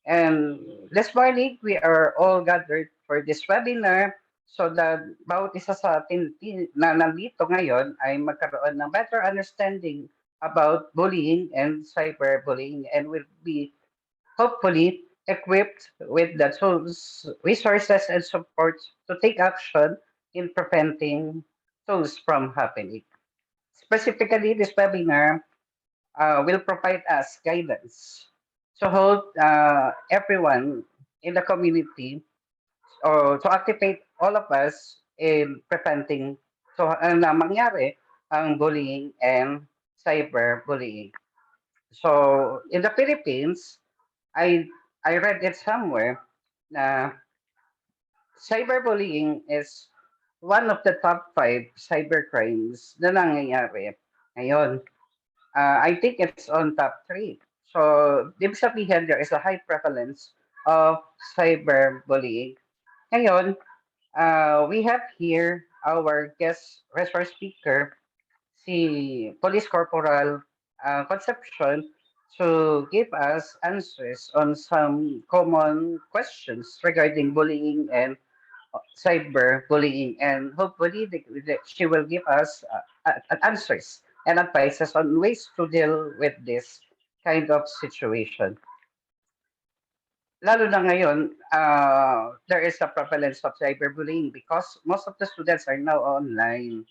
And this morning, we are all gathered for this webinar so that bawat isa sa atin na nandito ngayon ay magkaroon ng better understanding about bullying and cyberbullying and will be hopefully equipped with the tools, resources, and support to take action in preventing those from happening. Specifically, this webinar will provide us guidance to hold everyone in the community or to activate all of us in preventing so na mangyari ang bullying and cyberbullying. So in the Philippines, I I read it somewhere na cyberbullying is one of the top five cybercrimes na nangyayari ngayon. I think it's on top three. So, ibig sabihin, there is a high prevalence of cyberbullying. Ngayon, we have here our guest resource speaker, si Police Corporal Concepcion, to give us answers on some common questions regarding bullying and cyberbullying, and hopefully she will give us answers and advices on ways to deal with this kind of situation. Lalo na ngayon, there is a prevalence of cyberbullying because most of the students are now online.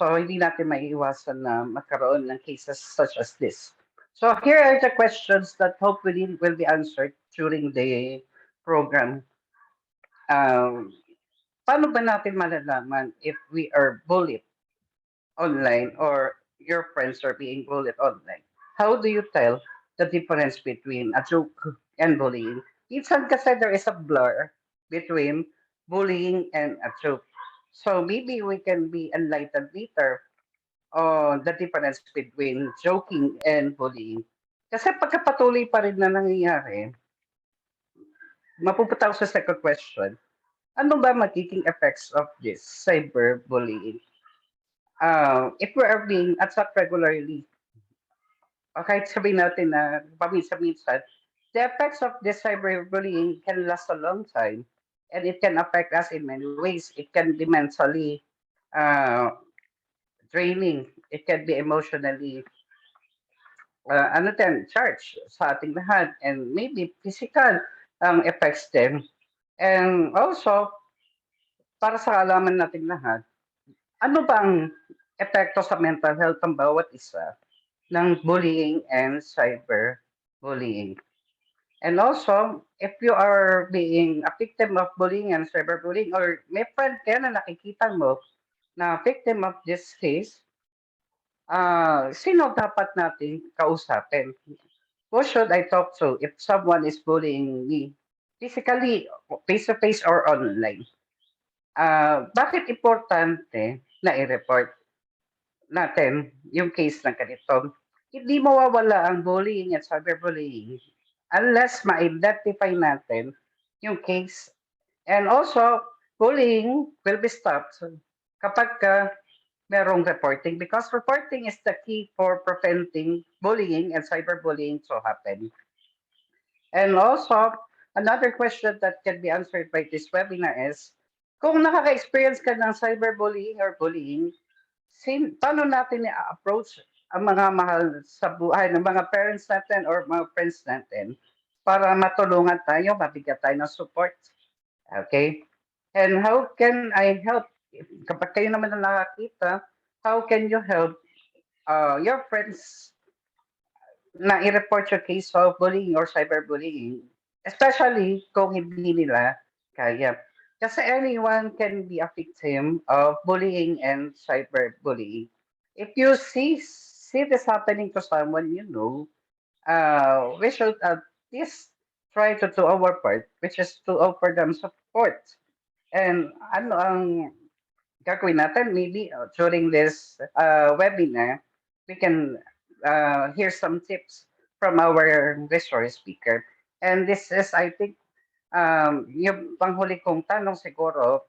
So hindi natin maiiwasan na magkaroon ng cases such as this. So here are the questions that hopefully will be answered during the program. Um, Paano ba natin malalaman if we are bullied online or your friends are being bullied online? How do you tell the difference between a joke and bullying? Minsan kasi there is a blur between bullying and a joke. So maybe we can be enlightened later on the difference between joking and bullying. Kasi pagkapatuloy pa rin na nangyayari, mapupunta ako sa second question. Ano ba magiging effects of this cyberbullying? If we are being attacked regularly, o kahit sabihin natin na paminsan-minsan, the effects of this cyberbullying can last a long time and it can affect us in many ways. It can be mentally uh, draining. It can be emotionally charged sa ating lahat and maybe physical effects din. And also, para sa kaalaman natin lahat, ano bang epekto sa mental health ng bawat isa ng bullying and cyberbullying? And also, if you are being a victim of bullying and cyberbullying or may friend ka na nakikita mo na victim of this case, sino dapat nating kausapin? Who should I talk to if someone is bullying me physically, face-to-face or online? Bakit importante na i-report natin yung case ng ganito? Hindi mawawala ang bullying at cyberbullying unless ma-identify natin yung case. And also, bullying will be stopped kapag merong reporting because reporting is the key for preventing bullying and cyberbullying to happen. And also, another question that can be answered by this webinar is, kung nakaka-experience ka ng cyberbullying or bullying, paano natin i-approach ang mga mahal sa buhay ng mga parents natin or mga friends natin para matulungan tayo, mabigyan tayo ng support. Okay? And how can I help? Kapag kayo naman ang nakakita, how can you help your friends na i-report your case of bullying or cyberbullying? Especially kung hindi nila kaya. Kasi anyone can be a victim of bullying and cyberbullying. If you see this happening to someone you know, we should at least try to do our part, which is to offer them support. And ano ang gagawin natin? Maybe during this webinar, we can hear some tips from our resource speaker. And this is, I think, yung panghuli kong tanong siguro,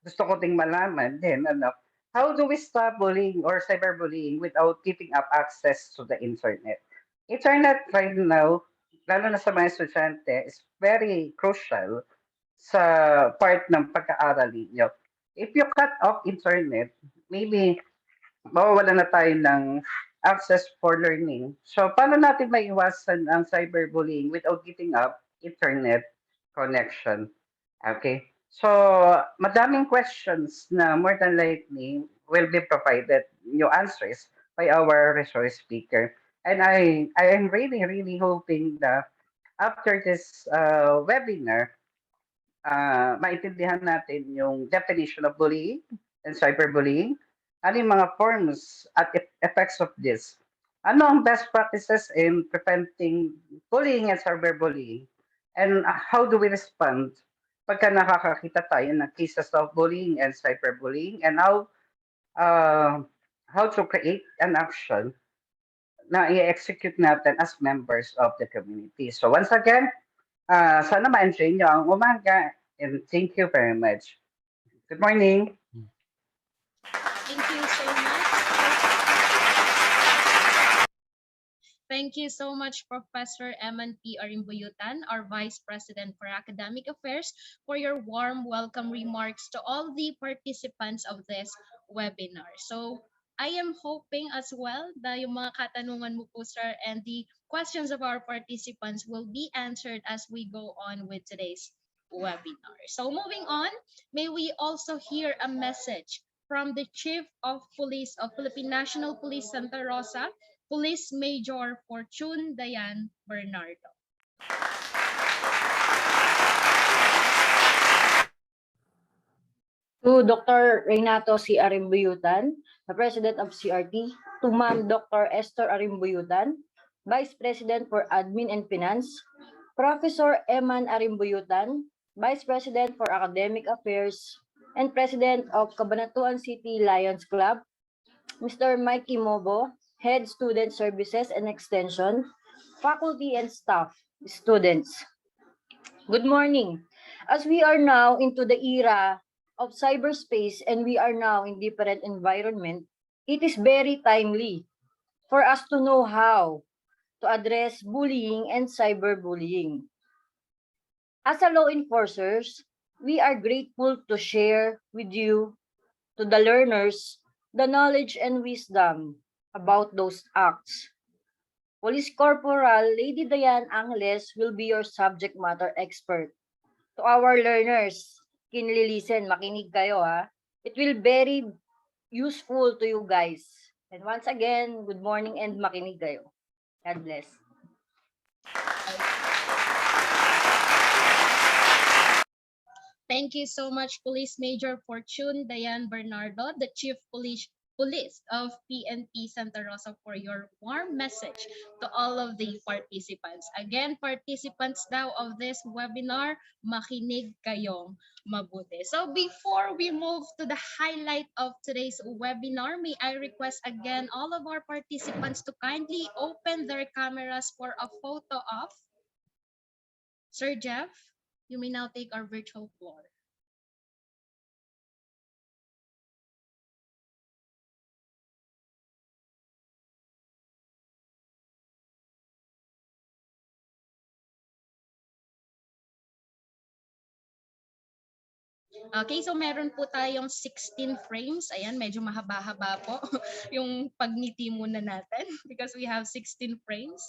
gusto ko ding malaman din, ano, how do we stop bullying or cyberbullying without giving up access to the internet? Internet right now, lalo na sa mga estudyante, is very crucial sa part ng pag-aaral ninyo. If you cut off internet, maybe mawawalan na tayo ng access for learning. So, paano natin maiwasan ang cyberbullying without giving up internet connection? Okay. So, madaming questions na more than likely will be provided, your answers, by our resource speaker. And I am really, really hoping that after this webinar, maintindihan natin yung definition of bullying and cyberbullying, ano yung mga forms at effects of this, ano ang best practices in preventing bullying and cyberbullying, and how do we respond pagka nakakakita tayo ng cases of bullying and cyberbullying, and uh, how to create an action na i-execute natin as members of the community. So once again, sana ma-enjoy nyo ang umaga, and thank you very much. Good morning. Thank you so much. Thank you so much, Professor Eman P. Arimbuyutan, our Vice President for Academic Affairs, for your warm welcome remarks to all the participants of this webinar. So, I am hoping as well that yung mga katanungan mo po, sir, and the questions of our participants will be answered as we go on with today's webinar. So, moving on, may we also hear a message from the Chief of Police of Philippine National Police Santa Rosa, Police Major Fortune Dayan Bernardo. To Dr. Renato C. Arimbuyutan, the President of CRT, to Ma'am Dr. Esther Arimbuyutan, Vice President for Admin and Finance, Professor Eman Arimbuyutan, Vice President for Academic Affairs, and President of Cabanatuan City Lions Club, Mr. Mike Imobo, Head Student Services and Extension, faculty and staff, students. Good morning. As we are now into the era of cyberspace and we are now in different environment, it is very timely for us to know how to address bullying and cyberbullying. As a law enforcers, we are grateful to share with you, to the learners, the knowledge and wisdom about those acts. Police Corporal Lady Diane Angles will be your subject matter expert. To our learners, kinlilisen, makinig kayo ha. It will very useful to you guys. And once again, good morning and makinig kayo. God bless. Thank you so much, Police Major Fortune Dayan Bernardo, the Chief Police of PNP Santa Rosa, for your warm message to all of the participants. Again, participants daw of this webinar, makinig kayong mabuti. So before we move to the highlight of today's webinar, may I request again all of our participants to kindly open their cameras for a photo of Sir Jeff. You may now take our virtual floor. Okay, so meron po tayong 16 frames. Ayan, medyo mahaba-haba po yung pagngiti muna natin because we have 16 frames.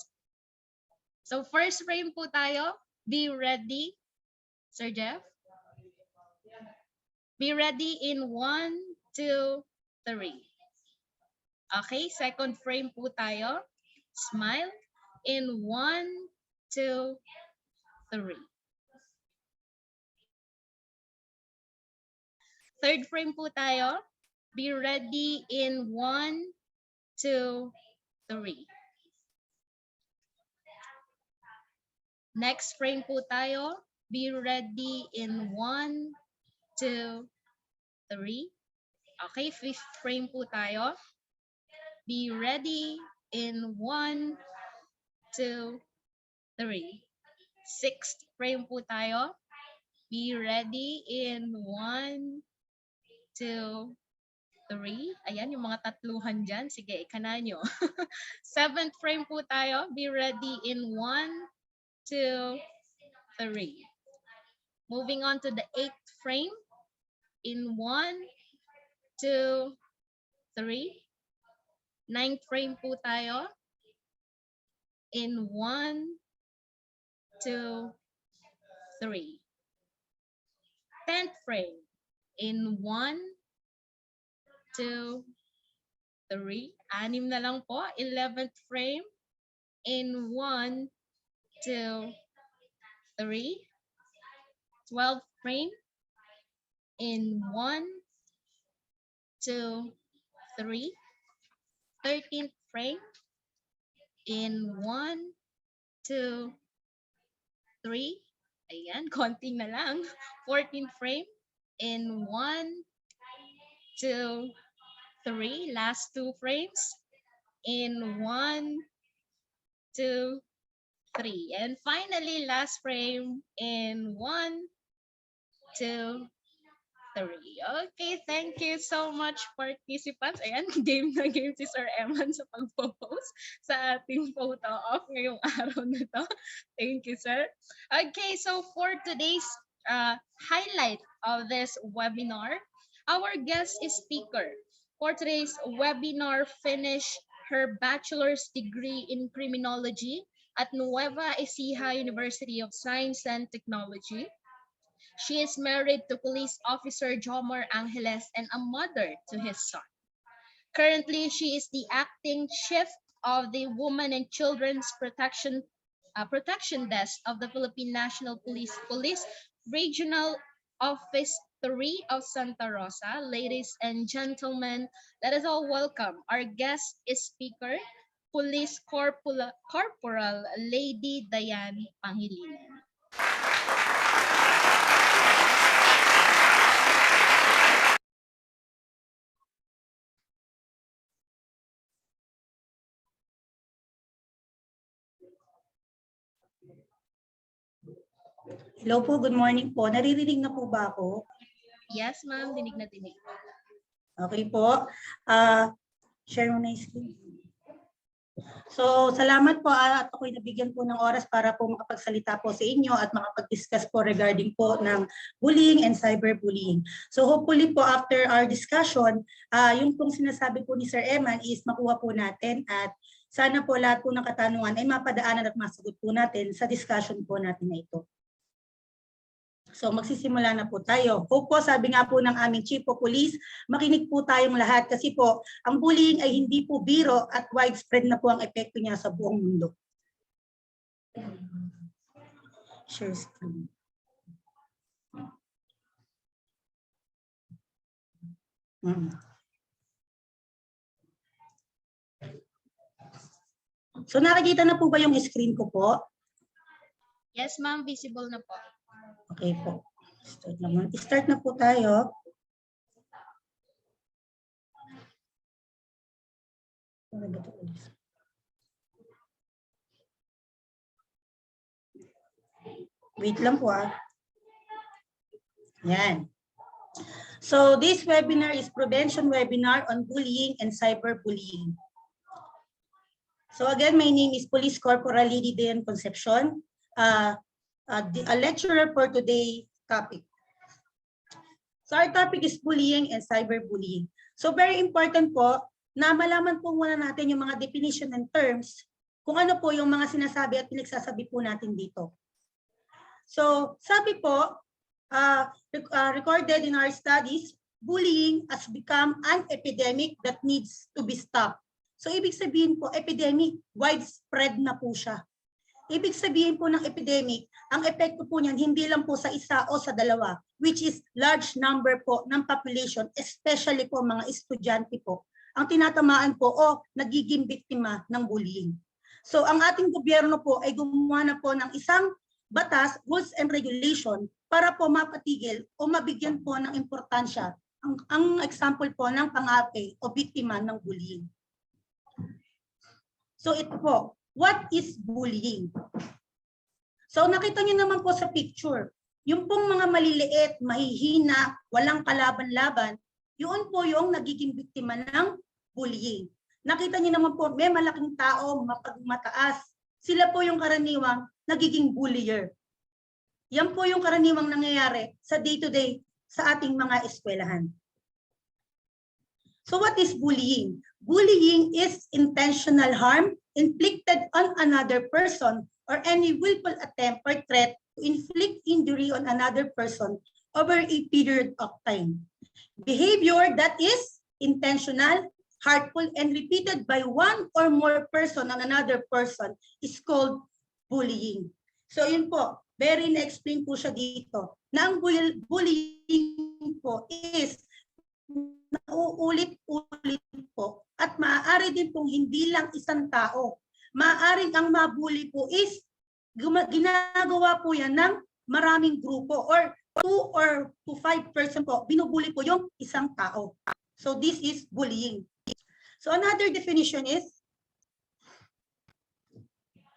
So first frame po tayo. Be ready, Sir Jeff. Be ready in 1, 2, 3. Okay, second frame po tayo. Smile in 1, 2, 3. Third frame po tayo. Be ready in 1, 2, 3. Next frame po tayo. Be ready in 1, 2, 3. Okay, fifth frame po tayo. Be ready in 1, 2, 3. Sixth frame po tayo. Be ready in 1, 2, 3. Ayan, yung mga tatluhan dyan. Sige, ikana nyo. Seventh frame po tayo. Be ready in 1, 2, 3. Moving on to the 8th frame. In 1, 2, 3. 9th frame po tayo. In 1, 2, 3. 10th frame. In 1, 2, 3. 6 na lang po. 11th frame. In 1, 2, 3. 12th frame. In 1, 2, 3. 13th frame. In 1, 2, 3. Ayan, konting na lang. 14th frame. In 1, 2, 3. Last 2 frames. In 1, 2, 3. And finally, last frame in 1, 2, 3. Okay, thank you so much, participants. Ayan, game na game si Sir Eman sa pagpo-post sa ating photo off ngayong araw na to. Thank you, sir. Okay, so for today's highlight of this webinar, our guest speaker for today's webinar finished her bachelor's degree in criminology at Nueva Ecija University of Science and Technology. She is married to police officer Jomar Angeles and a mother to his son. Currently, she is the acting chief of the Women and Children's Protection Desk of the Philippine National Police Regional Office 3 of Santa Rosa. Ladies and gentlemen, let us all welcome our guest speaker, Police Corporal Lady Diane Pangilinan. Hello po, good morning po. Naririnig na po ba ako? Yes, ma'am. Dinig na dinig. Okay po. Share mo na yung screen. So, salamat po at ako'y nabigyan po ng oras para po makapagsalita po sa inyo at makapag-discuss po regarding po ng bullying and cyberbullying. So, hopefully po after our discussion, yung pong sinasabi po ni Sir Eman is makuha po natin at sana po lahat po ng katanungan ay mapadaanan at masagot po natin sa discussion po natin na ito. So magsisimula na po tayo. Hope po, sabi nga po ng aming Chief of Police, makinig po tayong lahat kasi po ang bullying ay hindi po biro at widespread na po ang epekto niya sa buong mundo. Share screen. So nakikita na po ba yung screen ko po? Yes, ma'am. Visible na po. Okay po. Start na po tayo. Wait lang po Yan. So this webinar is prevention webinar on bullying and cyberbullying. So again, my name is Police Corporal Lady Diane Concepcion. A lecturer for today's topic. So our topic is bullying and cyberbullying. So very important po na malaman po muna natin yung mga definition and terms kung ano po yung mga sinasabi at pinagsasabi po natin dito. So sabi po, recorded in our studies, bullying has become an epidemic that needs to be stopped. So ibig sabihin po, epidemic, widespread na po siya. Ibig sabihin po ng epidemic, ang epekto po niyan hindi lang po sa isa o sa dalawa, which is large number po ng population, especially po mga estudyante po, ang tinatamaan po o nagiging biktima ng bullying. So ang ating gobyerno po ay gumawa na po ng isang batas, rules and regulation para po mapatigil o mabigyan po ng importansya ang example po ng pang-aapi o biktima ng bullying. So ito po, what is bullying? So nakita niyo naman po sa picture, yung pong mga maliliit, mahihina, walang kalaban-laban, yun po yung nagiging biktima ng bullying. Nakita niyo naman po, may malaking tao, mataas, sila po yung karaniwang nagiging bullier. Yan po yung karaniwang nangyayari sa day-to-day sa ating mga eskwelahan. So what is bullying? Bullying is intentional harm inflicted on another person or any willful attempt or threat to inflict injury on another person over a period of time. Behavior that is intentional, hurtful, and repeated by one or more person on another person is called bullying. So yun po, very na-explain po siya dito na ang bullying po is nauulit-ulit po at maaari din pong hindi lang isang tao. Maaaring ang mabully po is ginagawa po yan ng maraming grupo or 2 or to 5 person po, binubuli po yung isang tao. So this is bullying. So another definition is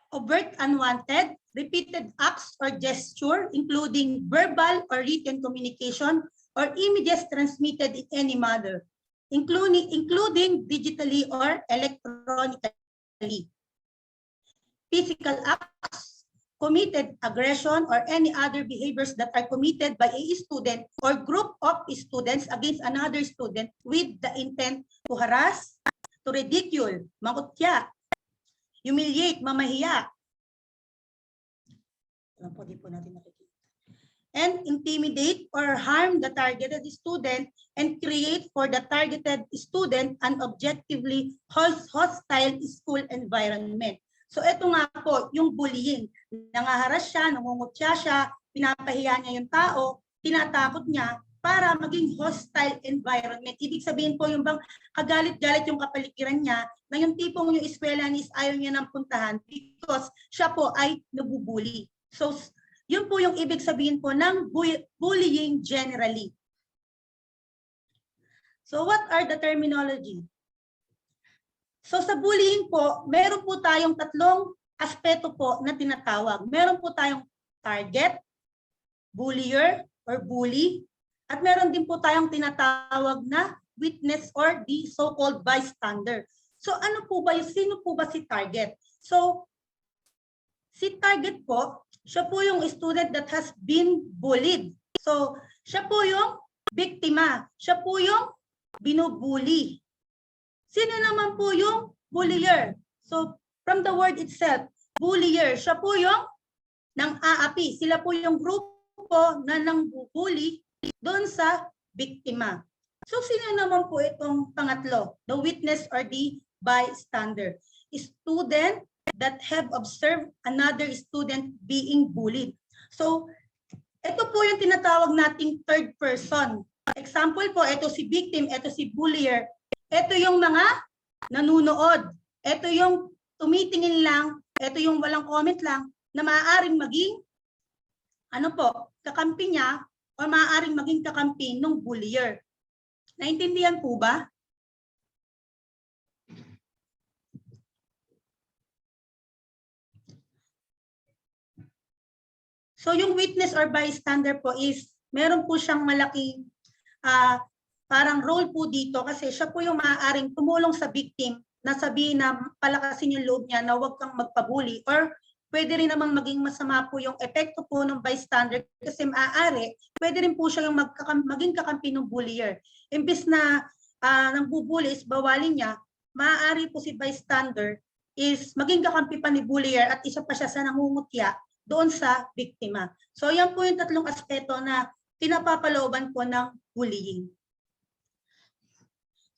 overt, unwanted, repeated acts or gesture, including verbal or written communication or images transmitted in any manner, including digitally or electronically. Physical acts, committed aggression, or any other behaviors that are committed by a student or group of students against another student with the intent to harass, to ridicule, mangutya, humiliate, mamahiya. Alam po, di po natin nakikita. And intimidate or harm the targeted student and create for the targeted student an objectively hostile school environment. So ito nga po, yung bullying. Nangaharas siya, nangungutya siya, pinapahiya niya yung tao, tinatakot niya para maging hostile environment. Ibig sabihin po yung bang kagalit-galit yung kapaligiran niya na yung tipong yung eskwela is ayaw niya nang puntahan because siya po ay nabubuli. So yun po yung ibig sabihin po ng bullying generally. So what are the terminology? So sa bullying po, meron po tayong tatlong aspeto po na tinatawag. Meron po tayong target, bullier or bully, at meron din po tayong tinatawag na witness or the so-called bystander. So ano po ba, sino po ba si target? So si target po, siya po yung student that has been bullied. So siya po yung biktima, siya po yung binubuli. Sino naman po yung bullier? So, from the word itself, bullier, siya po yung nang-aapi. Sila po yung grupo na nang-bully doon sa biktima. So, sino naman po itong pangatlo? The witness or the bystander. Student that have observed another student being bullied. So, ito po yung tinatawag nating third person. Example po, ito si victim, ito si bullier. Ito yung mga nanunood. Ito yung tumitingin lang. Ito yung walang comment lang na maaaring maging kakampi niya o maaaring maging kakampi ng bullier. Naintindihan po ba? So yung witness or bystander po is meron po siyang malaking parang role po dito kasi siya po yung maaaring tumulong sa victim na sabihin na palakasin yung loob niya na huwag kang magpabuli or pwede rin namang maging masama po yung epekto po ng bystander kasi maaari, pwede rin po siya yung maging kakampi ng bullier. Imbis na nang bubuli is bawalin niya, maaari po si bystander is maging kakampi pa ni bullier at isa pa siya sa nangungutya doon sa biktima. So yan po yung tatlong aspeto na pinapapalooban po ng bullying.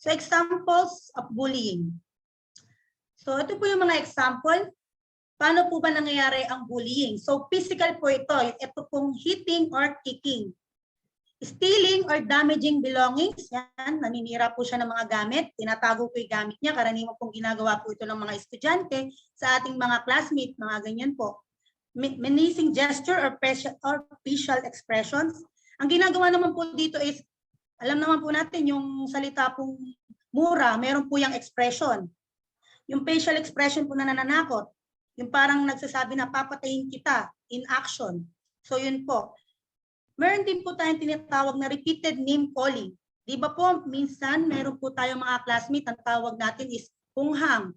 So examples of bullying. So ito po yung mga example. Paano po ba nangyayari ang bullying? So physical po ito. Ito pong hitting or kicking. Stealing or damaging belongings. Yan, naninira po siya ng mga gamit. Tinatago po yung gamit niya. Karaniwan pong ginagawa po ito ng mga estudyante sa ating mga classmates, mga ganyan po. Menacing gesture or facial expressions. Ang ginagawa naman po dito is alam naman po natin yung salita pong mura, meron po yung expression. Yung facial expression po na nananakot, yung parang nagsasabi na papatayin kita in action. So yun po. Meron din po tayong tinatawag na repeated name calling. Di ba po minsan meron po tayong mga classmate, ang tawag natin is punghang.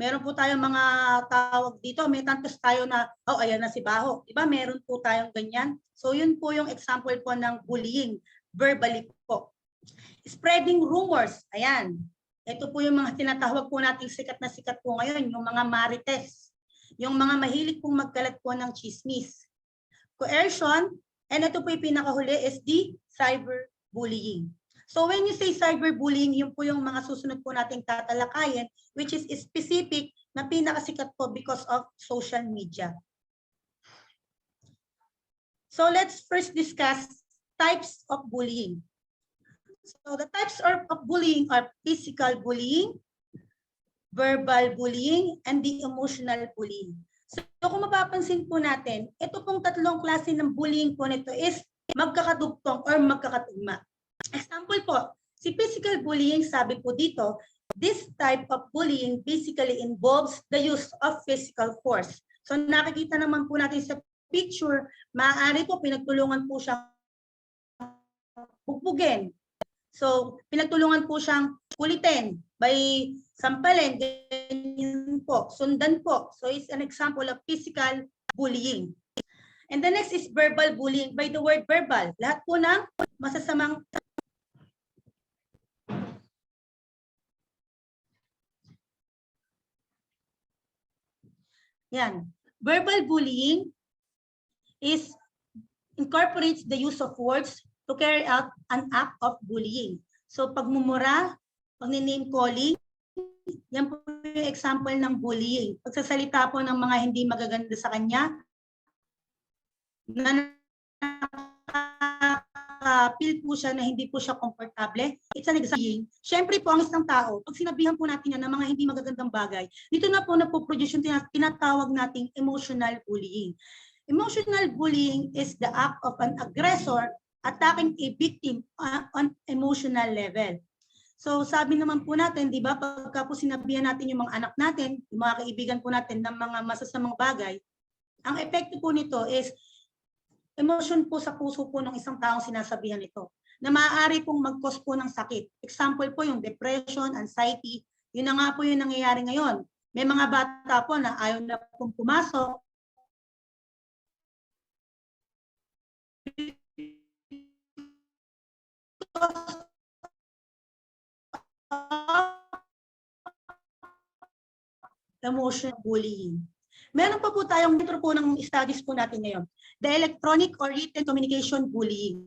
Meron po tayong mga tawag dito, may tantos tayo na, oh, ayan na si Baho. Diba? Meron po tayong ganyan. So yun po yung example po ng bullying, verbally po. Spreading rumors, ayan. Ito po yung mga tinatawag po nating sikat po ngayon, yung mga marites, yung mga mahilig pong magkalat po ng chismis. Coercion, and ito po yung pinakahuli is the cyberbullying. So when you say cyberbullying, yun po yung mga susunod po nating tatalakayin, which is specific na pinakasikat po because of social media. So let's first discuss types of bullying. So the types of bullying are physical bullying, verbal bullying, and the emotional bullying. So kung mapapansin po natin, ito pong tatlong klase ng bullying po nito is magkakadugtong or magkakatugma. Example po, si physical bullying, sabi po dito, this type of bullying basically involves the use of physical force. So nakikita naman po natin sa picture, maaari po pinagtulungan po siyang bugbugin. So pinagtulungan po siyang kulitin by sampalin, ganyan po, sundan po. So it's an example of physical bullying. And the next is verbal bullying by the word verbal. Lahat po ng masasamang yan. Verbal bullying incorporates the use of words to carry out an act of bullying. So pagmumura, pag-name calling, yan po yung example ng bullying. Pagsasalita po ng mga hindi magaganda sa kanya, na feel po siya na hindi po siya komportable. It's an example. Siyempre po ang isang tao, pag sinabihan po natin yan ng mga hindi magagandang bagay, dito na po napoproduce yung tinatawag nating emotional bullying. Emotional bullying is the act of an aggressor attacking a victim on emotional level. So sabi naman po natin, di ba, pagka po sinabihan natin yung mga anak natin, yung mga kaibigan po natin ng mga masasamang bagay, ang epekto po nito is emotion po sa puso po ng isang taong sinasabihan ito na maaari pong mag-cause po ng sakit. Example po yung depression, anxiety, yun na nga po yung nangyayari ngayon. May mga bata po na ayaw na pong pumasok. Emotional bullying. Meron pa po tayong metro po ng studies po natin ngayon. The electronic or written communication bullying.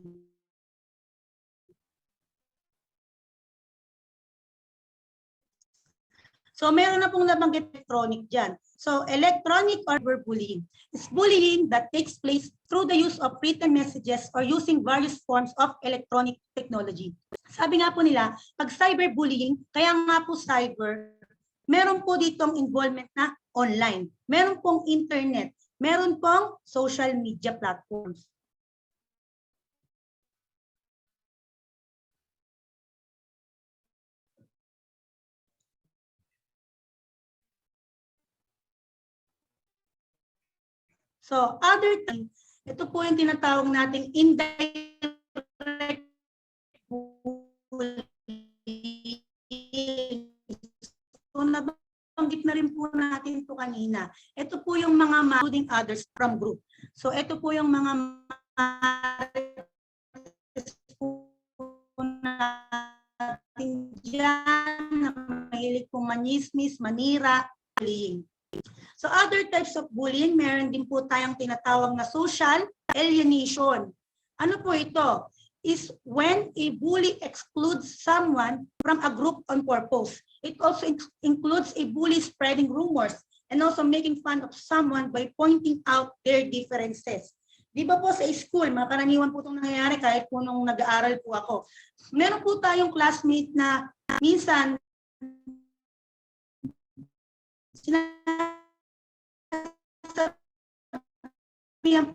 So meron na pong nabanggit electronic dyan. So electronic or bullying is bullying that takes place through the use of written messages or using various forms of electronic technology. Sabi nga po nila, pag cyberbullying, kaya nga po cyber, meron po ditong involvement na online, meron pong internet, meron pong social media platforms. So, other thing, ito po yung tinatawag nating indirect bullying. So, nabanggit na rin po natin ito kanina. Ito po yung mga including others from group. So, ito po yung mga natin dyan na mahilig pong manismis, manira, bullying. So other types of bullying, meron din po tayong tinatawag na social alienation. Ano po ito? Is when a bully excludes someone from a group on purpose. It also includes a bully spreading rumors and also making fun of someone by pointing out their differences. Di ba po sa school, mga karaniwan po itong nangyayari kahit po nung nag-aaral po ako. Meron po tayong classmate na minsan sinasabihan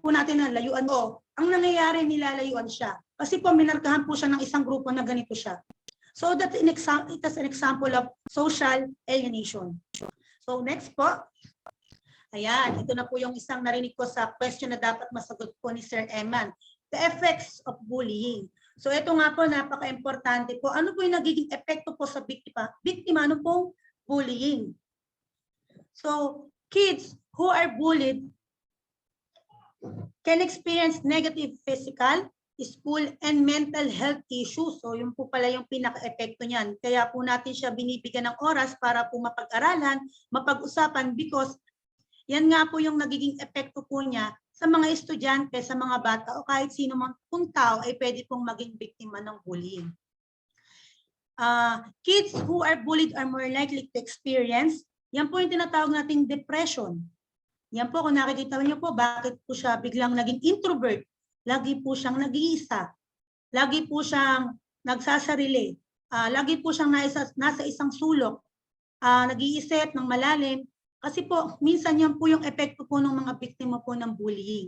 po natin na layuan mo. Ang nangyayari, nilalayuan siya. Kasi po minarkahan po siya ng isang grupo na ganito siya. So that's it is an example of social alienation. So next po. Ayan, ito na po yung isang narinig ko sa question na dapat masagot po ni Sir Eman. The effects of bullying. So ito nga po, napaka-importante po. Ano po yung nagiging epekto po sa biktima? Biktima, ano pong bullying? So kids who are bullied can experience negative physical, school, and mental health issues. So yun po pala yung pinaka-epekto niyan. Kaya po natin siya binibigyan ng oras para po mapag-aralan, mapag-usapan because yan nga po yung nagiging epekto po niya sa mga estudyante, sa mga bata o kahit sino man pong tao ay pwede pong maging biktima ng bullying. Kids who are bullied are more likely to experience, yan po yung tinatawag nating depression. Yan po, kung nakikita niyo po, bakit po siya biglang naging introvert. Lagi po siyang nag-iisa. Lagi po siyang nagsasarili. Lagi po siyang nasa isang sulok. Nag-iisip ng malalim. Kasi po, minsan yan po yung epekto po ng mga biktima po ng bullying.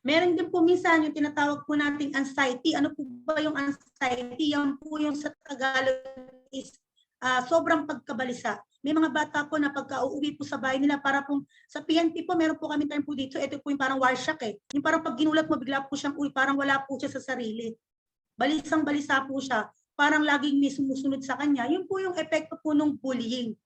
Meron din po minsan yung tinatawag po nating anxiety. Ano po ba yung anxiety? Yan po yung sa Tagalog is sobrang pagkabalisa. May mga bata po na pagka-uuwi po sa bahay nila, para po sa PNP po, meron po kami time po dito, ito po yung parang war shock eh. Yung parang pag ginulat mo, bigla po siyang uwi, parang wala po siya sa sarili. Balisang-balisa po siya, parang laging may sumusunod sa kanya. Yun po yung epekto po ng bullying.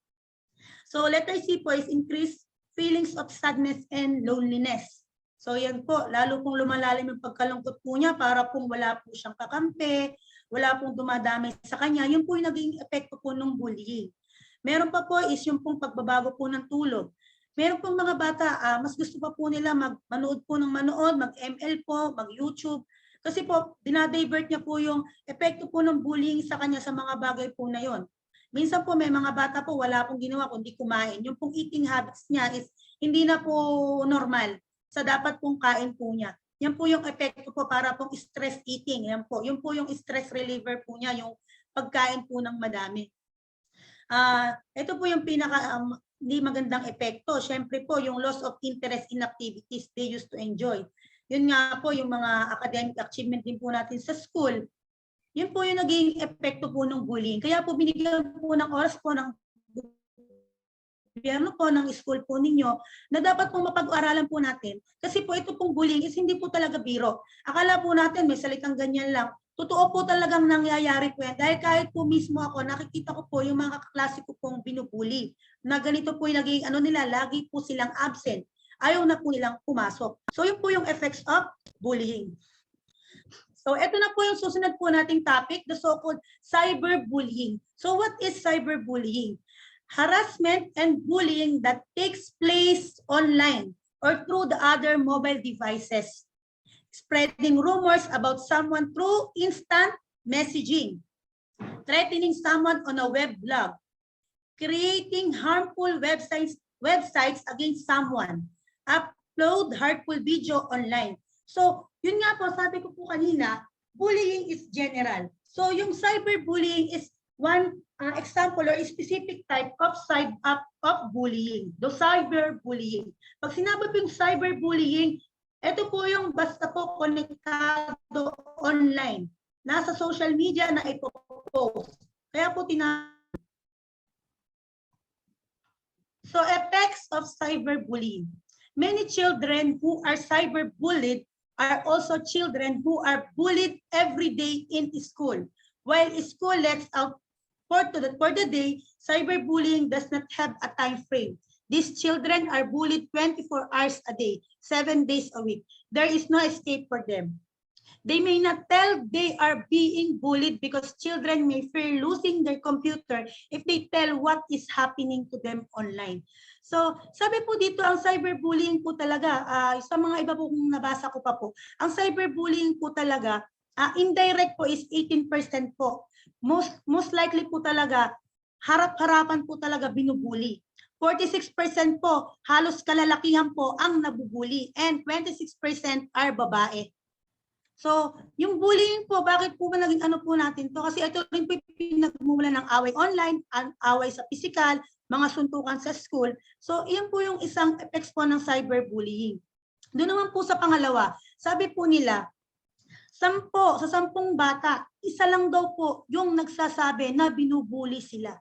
So letter C po is increased feelings of sadness and loneliness. So yan po, lalo pong lumalalim yung pagkalungkot po niya, para pong wala po siyang kakampi, wala pong dumadamay sa kanya. Yun po yung naging epekto po ng bullying. Meron pa po is yung pong pagbabago po ng tulog. Meron pong mga bata, mas gusto pa po nila manood po ng manood, mag-ML po, mag-YouTube. Kasi po, dinadivert niya po yung epekto po ng bullying sa kanya sa mga bagay po na yon. Minsan po may mga bata po wala pong ginawa kundi kumain. Yung pong eating habits niya is hindi na po normal sa dapat pong kain po niya. Yan po yung epekto po para pong stress eating. Yan po. Yung po yung stress reliever po niya, yung pagkain po ng madami. Ito po yung pinaka hindi magandang epekto. Siyempre po, yung loss of interest in activities they used to enjoy. Yun nga po, yung mga academic achievement din po natin sa school. Yun po yung naging epekto po ng bullying. Kaya po binigyan po ng oras po ng gobyerno po ng school po ninyo na dapat pong mapag-aralan po natin. Kasi po ito pong bullying is hindi po talaga biro. Akala po natin may salitang ganyan lang. Totoo po talagang nangyayari po yan. Dahil kahit po mismo ako, nakikita ko po yung mga kaklase ko pong binubuli. Na ganito po yung naging nila, lagi po silang absent. Ayaw na po nilang pumasok. So yun po yung effects of bullying. So ito na po yung susunod po nating topic, the so-called cyberbullying. So what is cyberbullying? Harassment and bullying that takes place online or through the other mobile devices. Spreading rumors about someone through instant messaging, threatening someone on a web blog, creating harmful websites against someone, upload hurtful video online. So, yun nga po, sabi ko po kanina, bullying is general. So, yung cyberbullying is one example or specific type of bullying, the cyberbullying. Pag sinabi po yung cyberbullying, ito po yung basta po konektado online. Nasa social media na ipopost. Kaya po So effects of cyberbullying. Many children who are cyberbullied are also children who are bullied every day in school. While school lets out for the day, cyberbullying does not have a time frame. These children are bullied 24 hours a day, 7 days a week. There is no escape for them. They may not tell they are being bullied because children may fear losing their computer if they tell what is happening to them online. So, sabi po dito, ang cyberbullying po talaga, sa mga iba po kung nabasa ko pa po, ang cyberbullying po talaga, indirect po is 18% po. Most likely po talaga, harap-harapan po talaga binubuli. 46% po, halos kalalakihan po ang nabubuli and 26% are babae. So, yung bullying po, bakit po ba naging ano po natin to? Kasi ito rin po pinagmumula ng away online, away sa physical, mga suntukan sa school. So, iyan po yung isang effects po ng cyberbullying. Doon naman po sa pangalawa, sabi po nila, sa 10 bata, isa lang daw po yung nagsasabi na binubuli sila.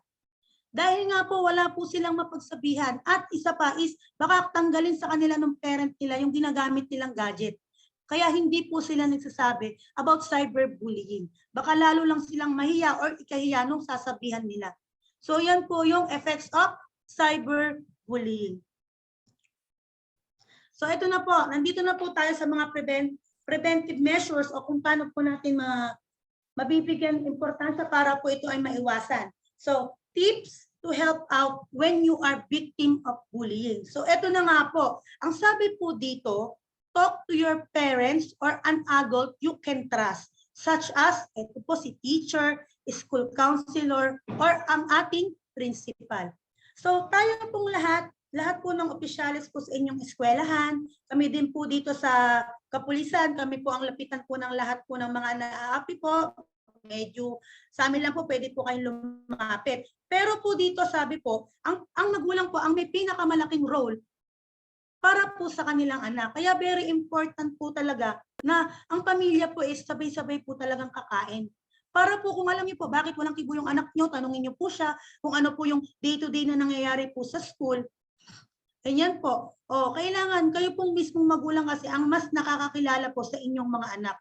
Dahil nga po wala po silang mapagsabihan at isa pa is baka tanggalin sa kanila ng parent nila yung ginagamit nilang gadget. Kaya hindi po sila nagsasabi about cyberbullying. Baka lalo lang silang mahiya or ikahiya nung sasabihan nila. So yan po yung effects of cyberbullying. bullying. So ito na po, nandito na po tayo sa mga preventive measures o kung paano po natin mabibigyan importansya para po ito ay maiwasan. So tips to help out when you are victim of bullying. So ito na nga po, ang sabi po dito, talk to your parents or an adult you can trust, such as ito po si teacher, school counselor, or ang ating principal. So tayo pong lahat po ng opisyalis po sa inyong eskwelahan, kami din po dito sa kapulisan, kami po ang lapitan po ng lahat po ng mga naaapi po. Medyo sa amin lang po pwede po kayong lumapit. Pero po dito sabi po, ang magulang po ang may pinakamalaking role para po sa kanilang anak. Kaya very important po talaga na ang pamilya po is sabay-sabay po talagang kakain. Para po kung alam niyo po bakit walang kibo yung anak niyo, tanungin niyo po siya kung ano po yung day-to-day na nangyayari po sa school. Ganyan po. O, kailangan kayo pong mismong magulang kasi ang mas nakakakilala po sa inyong mga anak.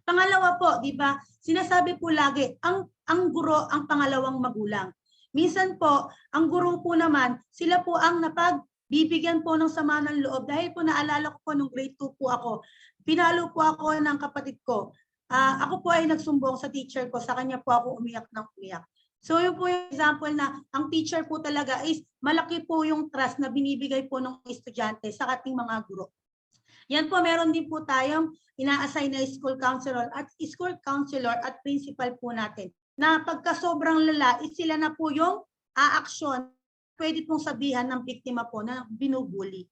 Pangalawa po, di ba, sinasabi po lagi, ang guro ang pangalawang magulang. Minsan po, ang guro po naman, sila po ang napagbibigyan po ng sama ng loob. Dahil po naalala ko po nung grade 2 po ako, pinalo po ako ng kapatid ko. Ako po ay nagsumbong sa teacher ko, sa kanya po ako umiyak ng umiyak. So yun po yung example na ang teacher po talaga is malaki po yung trust na binibigay po ng estudyante sa ating mga guro. Yan po, meron din po tayong ina-assign na school counselor at principal po natin. Na pagka sobrang lala, sila na po yung aaksyon. Pwede pong sabihan ng biktima po na binubuli.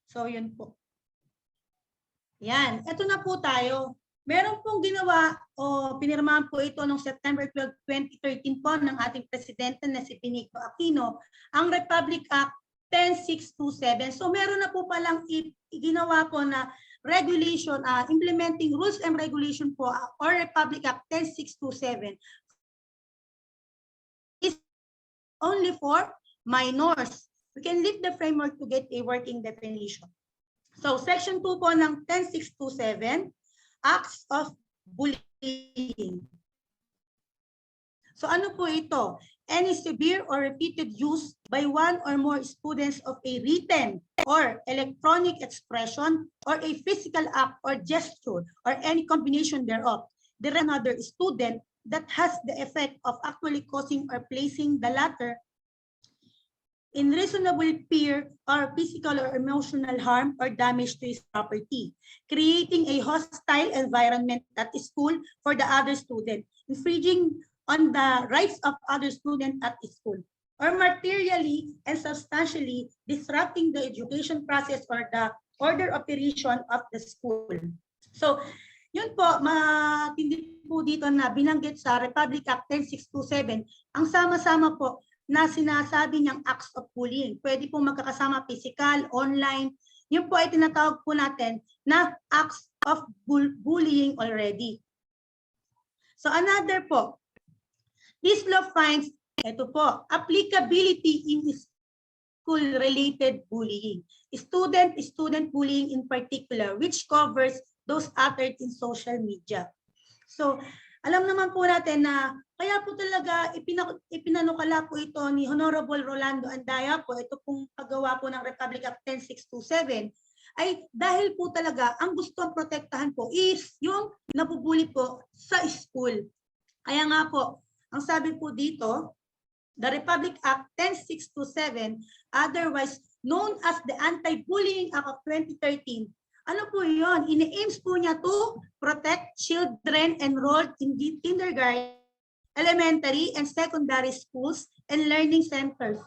So yun po. Yan, eto na po tayo. Meron pong ginawa o pinirmahan po ito noong September 12, 2013 po ng ating presidente na si Benigno Aquino, ang Republic Act 10627. So meron na po palang ginawa po na regulation, implementing rules and regulation po or Republic Act 10627 is only for minors. We can leave the framework to get a working definition. So section 2 po ng 10627, acts of bullying. So ano po ito? Any severe or repeated use by one or more students of a written or electronic expression or a physical act or gesture or any combination thereof, the another student that has the effect of actually causing or placing the latter in reasonable fear or physical or emotional harm or damage to his property, creating a hostile environment at school for the other student, infringing on the rights of other students at school, or materially and substantially disrupting the education process or the order operation of the school. So, yun po, matindi po dito na binanggit sa Republic Act 10627, ang sama-sama po na sinasabi niyang acts of bullying. Pwede po magkakasama physical, online. Yun po ay tinatawag po natin na acts of bullying already. So another po, this law finds, ito po, applicability in school-related bullying. Student bullying in particular, which covers those uttered in social media. So, alam naman po natin na kaya po talaga ipinanukala po ito ni Honorable Rolando Andaya po, ito pong paggawa po ng Republic Act 10627, ay dahil po talaga ang gustong protektahan po is yung nabubuli po sa school. Kaya nga po, ang sabi po dito, the Republic Act 10627, otherwise known as the Anti-Bullying Act of 2013, ano po yun? Ini-aims po niya to protect children enrolled in kindergarten, elementary, and secondary schools and learning centers,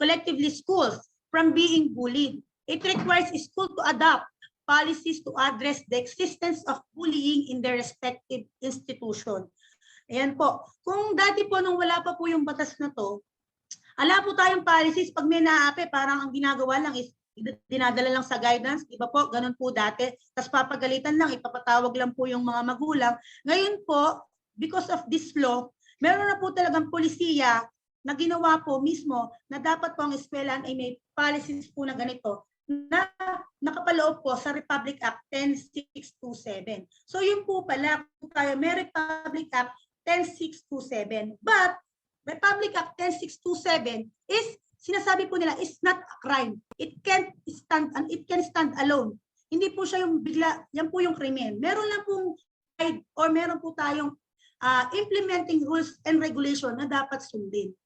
collectively schools, from being bullied. It requires school to adopt policies to address the existence of bullying in their respective institution. Ayan po. Kung dati po nung wala pa po yung batas na to, ala po tayong policies, pag may naapi, parang ang ginagawa lang is dinadala lang sa guidance, iba po, ganun po dati. Tapos papagalitan lang, ipapatawag lang po yung mga magulang. Ngayon po, because of this law, meron na po talagang polisiya na ginawa po mismo na dapat po ang eskwelahan ay may policies po na ganito na nakapaloob po sa Republic Act 10627. So yun po pala, tayo may Republic Act 10627. But Republic Act 10627 is sinasabi po nila is not a crime. It can stand alone. Hindi po siya yung bigla, yan po yung krimen. Meron lang pong guide or meron po tayong implementing rules and regulation na dapat sundin.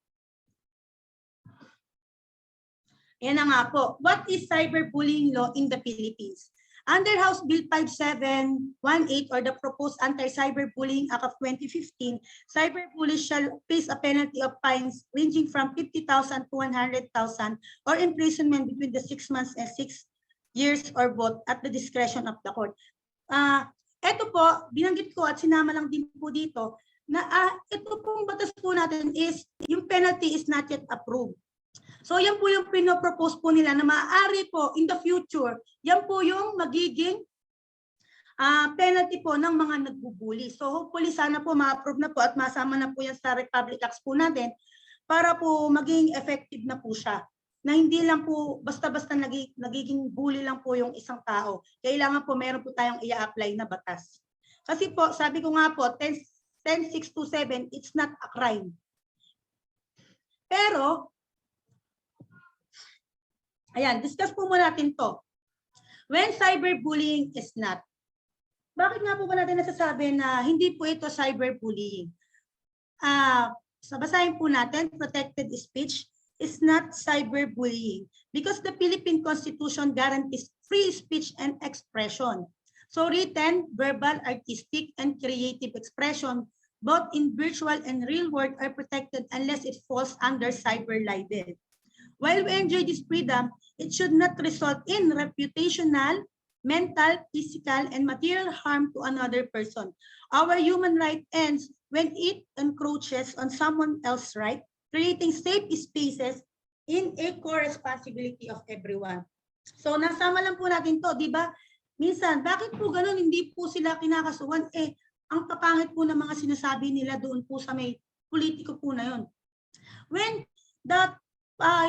Yan na nga po. What is cyberbullying law in the Philippines? Under House Bill 5718 or the proposed Anti-Cyberbullying Act of 2015, cyberbullies shall face a penalty of fines ranging from 50,000 to 100,000 or imprisonment between the 6 months and 6 years or both at the discretion of the court. Ito po, binanggit ko at sinama lang din po dito na ito pong batas po natin is yung penalty is not yet approved. So yan po yung pinopropose po nila na maaari po in the future, yan po yung magiging penalty po ng mga nagbubuli. So hopefully sana po ma-approve na po at masama na po yan sa Republic Acts po natin para po maging effective na po siya. Na hindi lang po basta-basta nagiging bully lang po yung isang tao. Kailangan po meron po tayong i-apply na batas. Kasi po sabi ko nga po 10627 it's not a crime. Pero ayan, discuss po muna natin to. When cyberbullying is not. Bakit nga po ba natin nasasabi na hindi po ito cyberbullying? Basahin po natin, protected speech is not cyberbullying because the Philippine Constitution guarantees free speech and expression. So written, verbal, artistic, and creative expression, both in virtual and real world, are protected unless it falls under cyber libel. While we enjoy this freedom, it should not result in reputational, mental, physical, and material harm to another person. Our human right ends when it encroaches on someone else's right, creating safe spaces in a core responsibility of everyone. So nasama lang po natin to, di ba? Minsan, bakit po ganun hindi po sila kinakasuhan? Ang papangit po ng mga sinasabi nila doon po sa may politiko po na yun. When that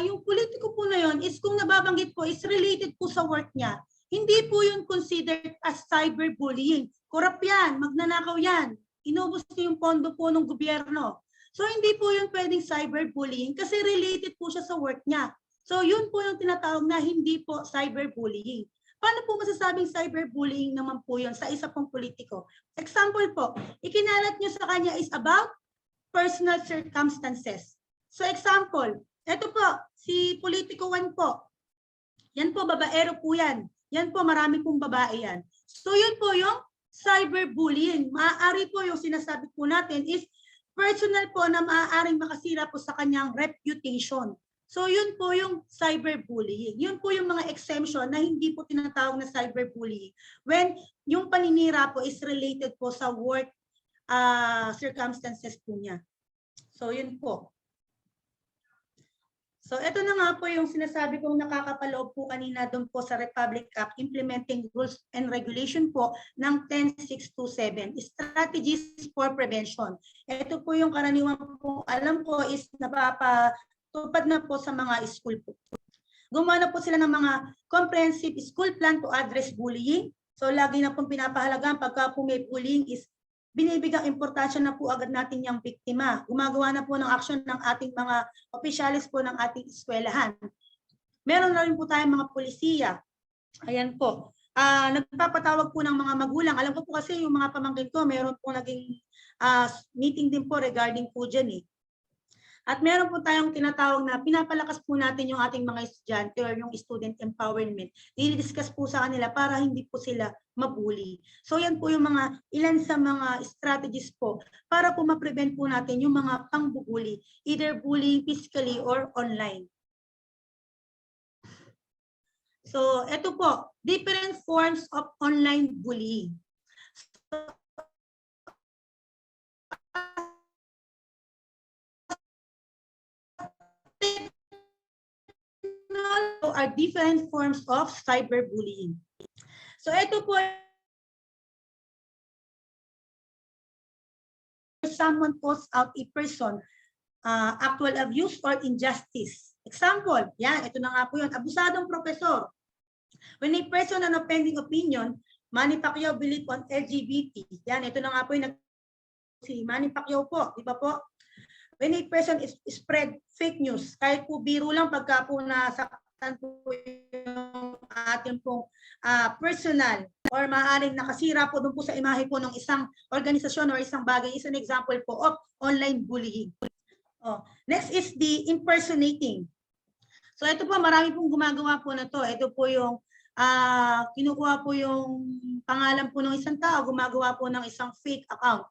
yung politiko po na yun is kung nababanggit po is related po sa work niya. Hindi po yun considered as cyberbullying. Korap yan, magnanakaw yan. Inubos niya yung pondo po ng gobyerno. So hindi po yun pwedeng cyberbullying kasi related po siya sa work niya. So yun po yung tinatawag na hindi po cyberbullying. Paano po masasabing cyberbullying naman po yun sa isa pong politiko? Example po, ikinalat niyo sa kanya is about personal circumstances. So example, ito po, si Politico 1 po. Yan po, babaero po yan. Yan po, marami pong babae yan. So yun po yung cyberbullying. Maaari po yung sinasabi po natin is personal po na maaaring makasira po sa kanyang reputation. So yun po yung cyberbullying. Yun po yung mga exemption na hindi po tinatawag na cyberbullying. When yung paninira po is related po sa work circumstances po niya. So yun po. So ito na nga po yung sinasabi kong nakakapaloob po kanina doon po sa Republic Act implementing rules and regulation po ng 10627, strategies for prevention. Ito po yung karaniwan po alam ko is napapatupad na po sa mga school po. Gumawa na po sila ng mga comprehensive school plan to address bullying. So lagi na pong pinapahalagaan pagka po may bullying is binibigang importansya na po agad natin yung biktima. Gumagawa na po ng action ng ating mga opisyalis po ng ating eskwelahan. Meron na rin po tayong mga polisiya. Ayan po. Nagpapatawag po ng mga magulang. Alam ko po kasi yung mga pamangkin ko, meron po naging meeting din po regarding po dyan eh. At meron po tayong tinatawag na pinapalakas po natin yung ating mga estudyante or yung student empowerment. I-discuss po sa kanila para hindi po sila mabully. So yan po yung mga ilan sa mga strategies po para po ma-prevent po natin yung mga pangbubuli, either bullying physically or online. So ito po, different forms of online bullying. Are different forms of cyberbullying. So ito po, someone posts out a person actual abuse or injustice. Example, yan, ito na nga po yun, abusadong profesor. When a person an offending opinion, Manny Pacquiao believe on LGBT. Yan, ito na nga po yung si Manny Pacquiao po, di ba po? when a person is spread fake news, kahit po biro lang pagka po nasaktan po yung ating pong personal or maaaring nakasira po doon po sa imahe po ng isang organisasyon or isang bagay, is an example po of online bullying. Next is the impersonating. So ito po, marami pong gumagawa po na to. Ito po yung kinukuha po yung pangalan po ng isang tao, gumagawa po ng isang fake account.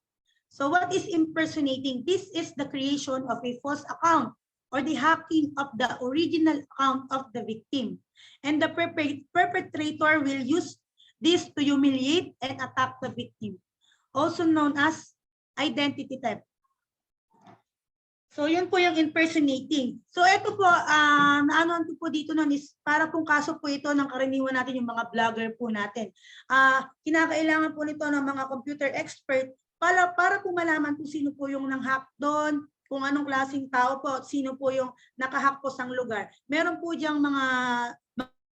So what is impersonating? This is the creation of a false account or the hacking of the original account of the victim. And the perpetrator will use this to humiliate and attack the victim, also known as identity theft. So yun po yung impersonating. So ito po, naanoan ko po dito nun is para pong kaso po ito ng karaniwan natin yung mga vlogger po natin. Kinakailangan po nito ng mga computer expert para po malaman kung sino po yung nang-hack doon, kung anong klaseng tao po, sino po yung nakahack po sang lugar. Meron po diyang mga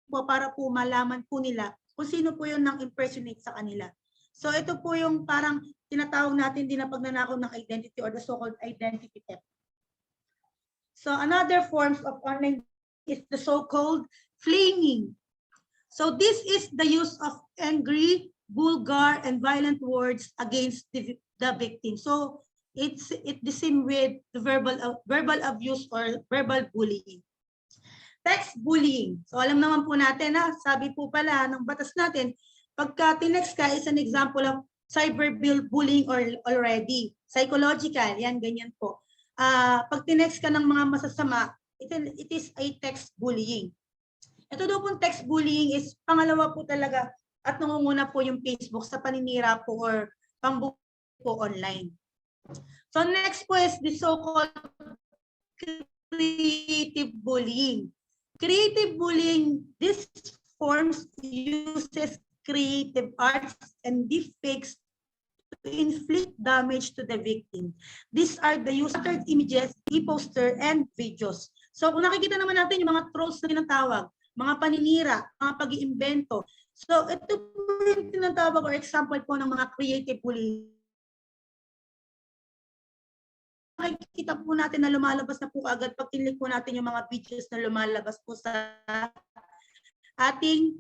po para po malaman po nila kung sino po yung nang-impersonate sa kanila. So ito po yung parang tinatawag natin din na pagnanakaw ng identity or the so-called identity theft. So another forms of online is the so-called flaming. So this is the use of angry, vulgar, and violent words against the victim. So it's the same with the verbal abuse or verbal bullying. Text bullying. So alam naman po natin na sabi po pala ng batas natin, pagka tinext ka is an example of cyberbullying or already. Psychological, yan, ganyan po. Pag tinext ka ng mga masasama, it is a text bullying. Ito daw pong text bullying is pangalawa po talaga at nangunguna po yung Facebook sa paninira po or pambubuo po online. So next po is the so-called creative bullying. Creative bullying, this forms uses creative arts and deepfakes to inflict damage to the victim. These are the use of images, e-poster, and videos. So kung nakikita naman natin yung mga trolls na tinatawag, mga paninira, mga pag-iimbento. So ito po yung tinatawag or example po ng mga creative bullying. Makikita po natin na lumalabas na po agad pag tinlik po natin yung mga videos na lumalabas po sa ating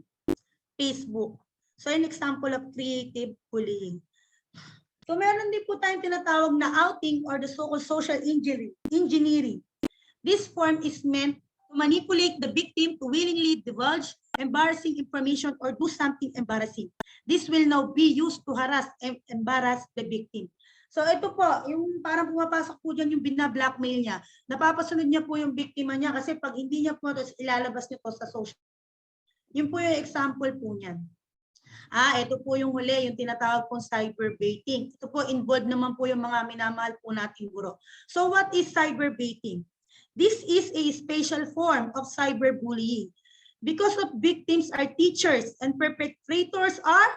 Facebook. So an example of creative bullying. So meron din po tayong tinatawag na outing or the so-called social engineering. This form is meant to manipulate the victim to willingly divulge embarrassing information or do something embarrassing. This will now be used to harass and embarrass the victim. So ito po, yung parang pumapasok po dyan yung bina-blackmail niya. Napapasunod niya po yung biktima niya kasi pag hindi niya po ilalabas niya po sa social. Yun po yung example po niyan. Ito po yung huli, yung tinatawag pong cyberbaiting. Ito po, involved naman po yung mga minamahal po nating guro. So what is cyberbaiting? This is a special form of cyberbullying because of victims are teachers and perpetrators are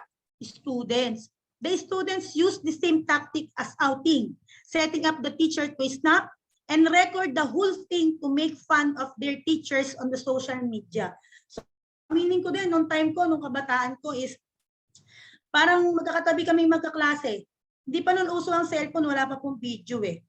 students. The students use the same tactic as outing, setting up the teacher to snap and record the whole thing to make fun of their teachers on the social media. So, meaning ko din, nung time ko, nung kabataan ko is, parang magkakatabi kami magkaklase. Hindi pa nun uso ang cellphone, wala pa pong video eh.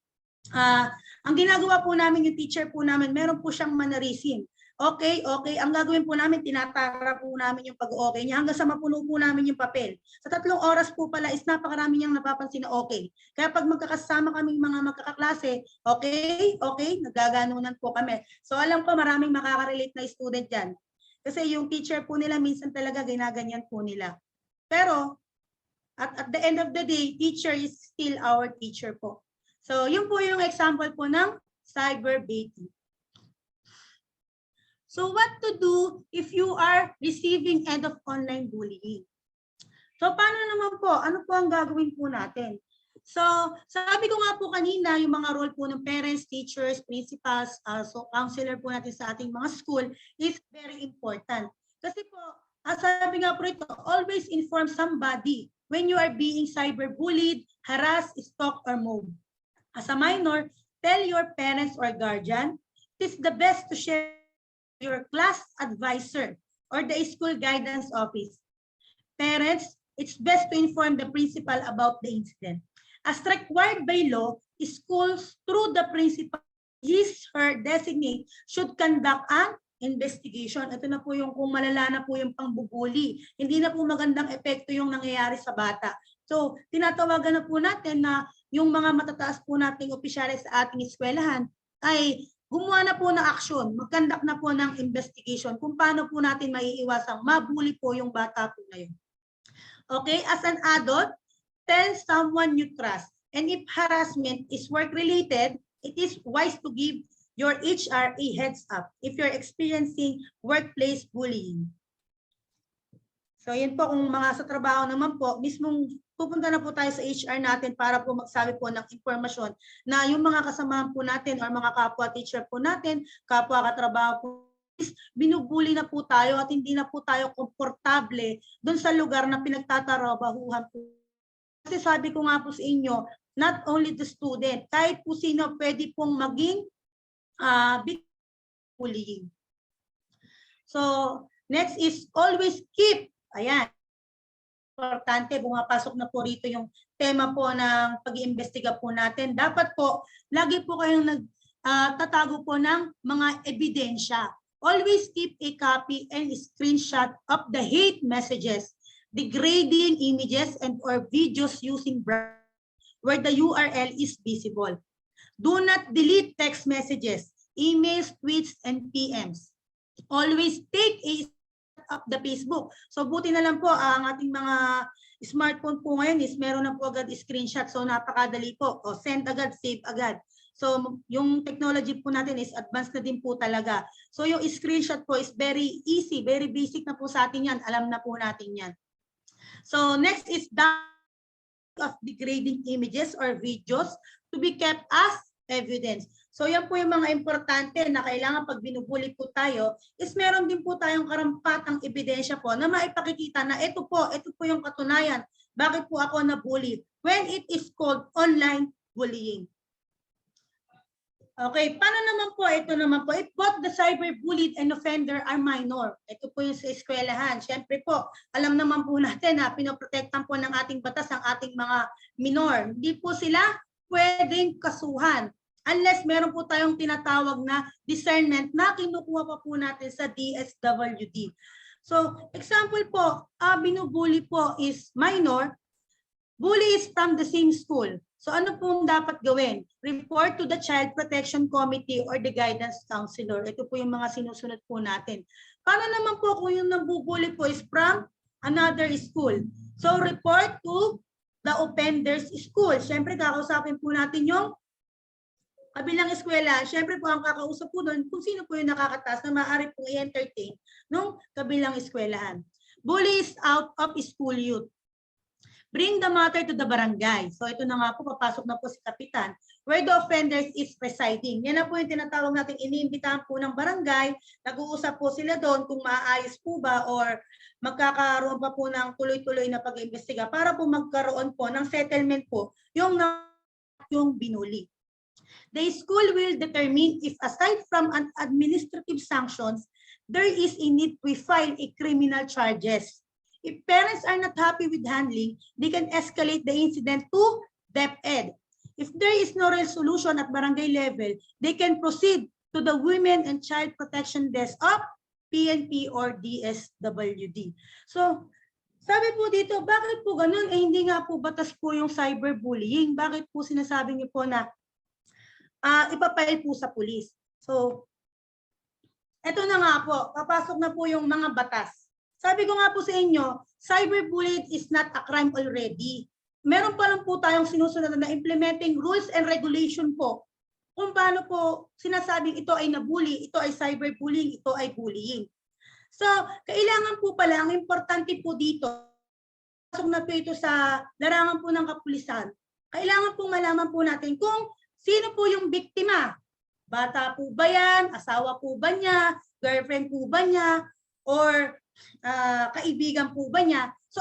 Ang ginagawa po namin, yung teacher po namin, meron po siyang mannerism. Okay. Ang gagawin po namin, tinatara po namin yung pag-okay niya hanggang sa mapuno po namin yung papel. Sa 3 oras po pala is napakarami niyang napapansin na okay. Kaya pag magkakasama kaming mga magkakaklase, okay, nagaganunan po kami. So alam ko maraming makaka-relate na student dyan. Kasi yung teacher po nila minsan talaga ginaganyan po nila. Pero at the end of the day, teacher is still our teacher po. So yun po yung example po ng cyberbaiting. So what to do if you are receiving end of online bullying? So paano naman po? Ano po ang gagawin po natin? So sabi ko nga po kanina, yung mga role po ng parents, teachers, principals, so counselor po natin sa ating mga school is very important. Kasi po, sabi nga po ito, always inform somebody when you are being cyberbullied, harassed, stalked, or mobbed. As a minor, tell your parents or guardian, it is the best to share your class advisor or the school guidance office. Parents, it's best to inform the principal about the incident. As required by law, schools through the principal, his/her designate should conduct an investigation. Ito na po yung kung malala na po yung pangbubuli. Hindi na po magandang epekto yung nangyayari sa bata. So, tinatawagan na po natin na yung mga matataas po nating opisyalis sa ating eskwelahan ay gumawa na po ng aksyon, mag-conduct na po ng investigation kung paano po natin maiiwasang mabuli po yung bata po na yun. Okay, as an adult, tell someone you trust. And if harassment is work-related, it is wise to give your HR a heads up if you're experiencing workplace bullying. So yun po, kung mga sa trabaho naman po, mismong pupunta na po tayo sa HR natin para po magsabi po ng impormasyon na yung mga kasamahan po natin or mga kapwa teacher po natin, kapwa katrabaho po, binubuli na po tayo at hindi na po tayo komportable doon sa lugar na pinagtatrabahuhan po. Kasi sabi ko nga po sa inyo, not only the student, kahit po sino pwede pong maging bullying. So, next is always keep. Ayan. Importante, bumapasok na po rito yung tema po ng pag-iimbestiga po natin. Dapat po, lagi po kayong nagtatago po ng mga ebidensya. Always keep a copy and screenshot of the hate messages, degrading images and or videos using where the URL is visible. Do not delete text messages, emails, tweets, and PMs. Always take a of the Facebook. So buti na lang po ang ating mga smartphone po ngayon is meron na po agad screenshot. So napakadali po. O send agad, save agad. So yung technology po natin is advanced na din po talaga. So yung screenshot po is very easy, very basic na po sa atin yan. Alam na po natin yan. So next is of degrading images or videos to be kept as evidence. So yan po yung mga importante na kailangan pag binubuli po tayo is meron din po tayong karampatang ebidensya po na maipakikita na ito po yung katunayan. Bakit po ako nabully? When it is called online bullying. Okay, paano naman po? Ito naman po, if both the cyberbullied and offender are minor. Ito po yung sa eskwelahan. Siyempre po, alam naman po natin na pinoprotektan po ng ating batas ang ating mga minor. Hindi po sila pwedeng kasuhan unless meron po tayong tinatawag na discernment na kinukuha pa po natin sa DSWD. So, example po, binubuli po is minor. Bully is from the same school. So ano pong dapat gawin? Report to the Child Protection Committee or the Guidance Counselor. Ito po yung mga sinusunod po natin. Paano naman po kung yung nambubuli po is from another school? So report to the offender's school. Siyempre kakausapin po natin yung kabilang eskwela. Siyempre po ang kakausap po doon kung sino po yung nakakataas na maaari pong i-entertain nung kabilang eskwelahan. Bully is out of school youth. Bring the matter to the barangay. So ito na nga po, papasok na po si Kapitan, where the offenders is residing. Yan na po yung tinatawag natin, iniimbitahan po ng barangay, nag-uusap po sila doon kung maayos po ba or magkakaroon pa po ng tuloy-tuloy na pag-imbestiga para po magkaroon po ng settlement po yung binuli. The school will determine if aside from an administrative sanctions, there is a need to file a criminal charges. If parents are not happy with handling, they can escalate the incident to DepEd. If there is no resolution at barangay level, they can proceed to the Women and Child Protection Desk of PNP or DSWD. So, sabi po dito, bakit po ganun? Eh, hindi nga po batas po yung cyberbullying. Bakit po sinasabi niyo po na ipapail po sa pulis? So, eto na nga po, papasok na po yung mga batas. Sabi ko nga po sa inyo, cyberbullying is not a crime already. Meron pa lang po tayong sinusunod na implementing rules and regulation po. Kung paano po sinasabing ito ay nabully, ito ay cyberbullying, ito ay bullying. So, kailangan po pala, ang importante po dito, pasok na po ito sa larangan po ng kapulisan. Kailangan po malaman po natin kung sino po yung biktima. Bata po ba yan? Asawa po ba niya? Girlfriend po ba niya? Or kaibigan po ba niya? So,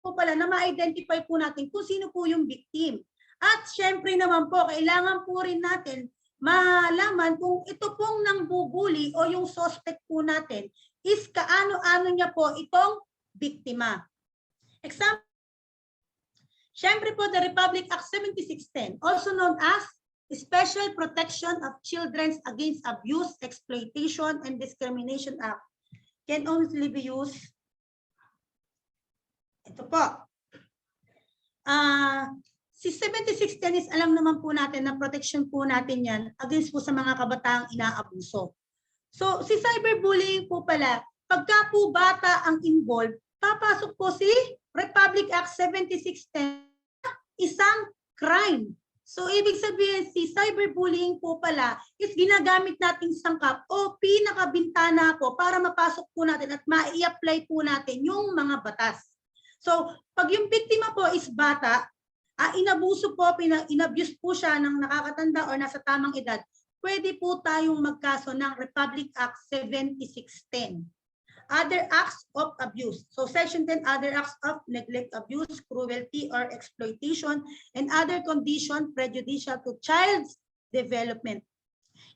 po pala na ma-identify po natin kung sino po yung victim. At syempre naman po, kailangan po rin natin malaman kung ito pong nangbubuli o yung suspect po natin is kaano-ano niya po itong biktima. Example, Siyempre po, the Republic Act 7610, also known as Special Protection of Children Against Abuse, Exploitation, and Discrimination Act, can only be used. Ito po. Si 7610 is alam naman po natin na protection po natin yan against po sa mga kabataang inaabuso. So, si cyberbullying po pala, pagka po bata ang involved, papasok po si Republic Act 7610, isang crime. So, ibig sabihin, si cyberbullying po pala is ginagamit nating sangkap o pinakabintana po para mapasok po natin at ma-i-apply po natin yung mga batas. So, pag yung biktima po is bata, inabuso po, inabuse po siya ng nakakatanda o nasa tamang edad, pwede po tayong magkaso ng Republic Act 7610. Other acts of abuse. So Section 10, other acts of neglect, abuse, cruelty, or exploitation, and other condition prejudicial to child's development.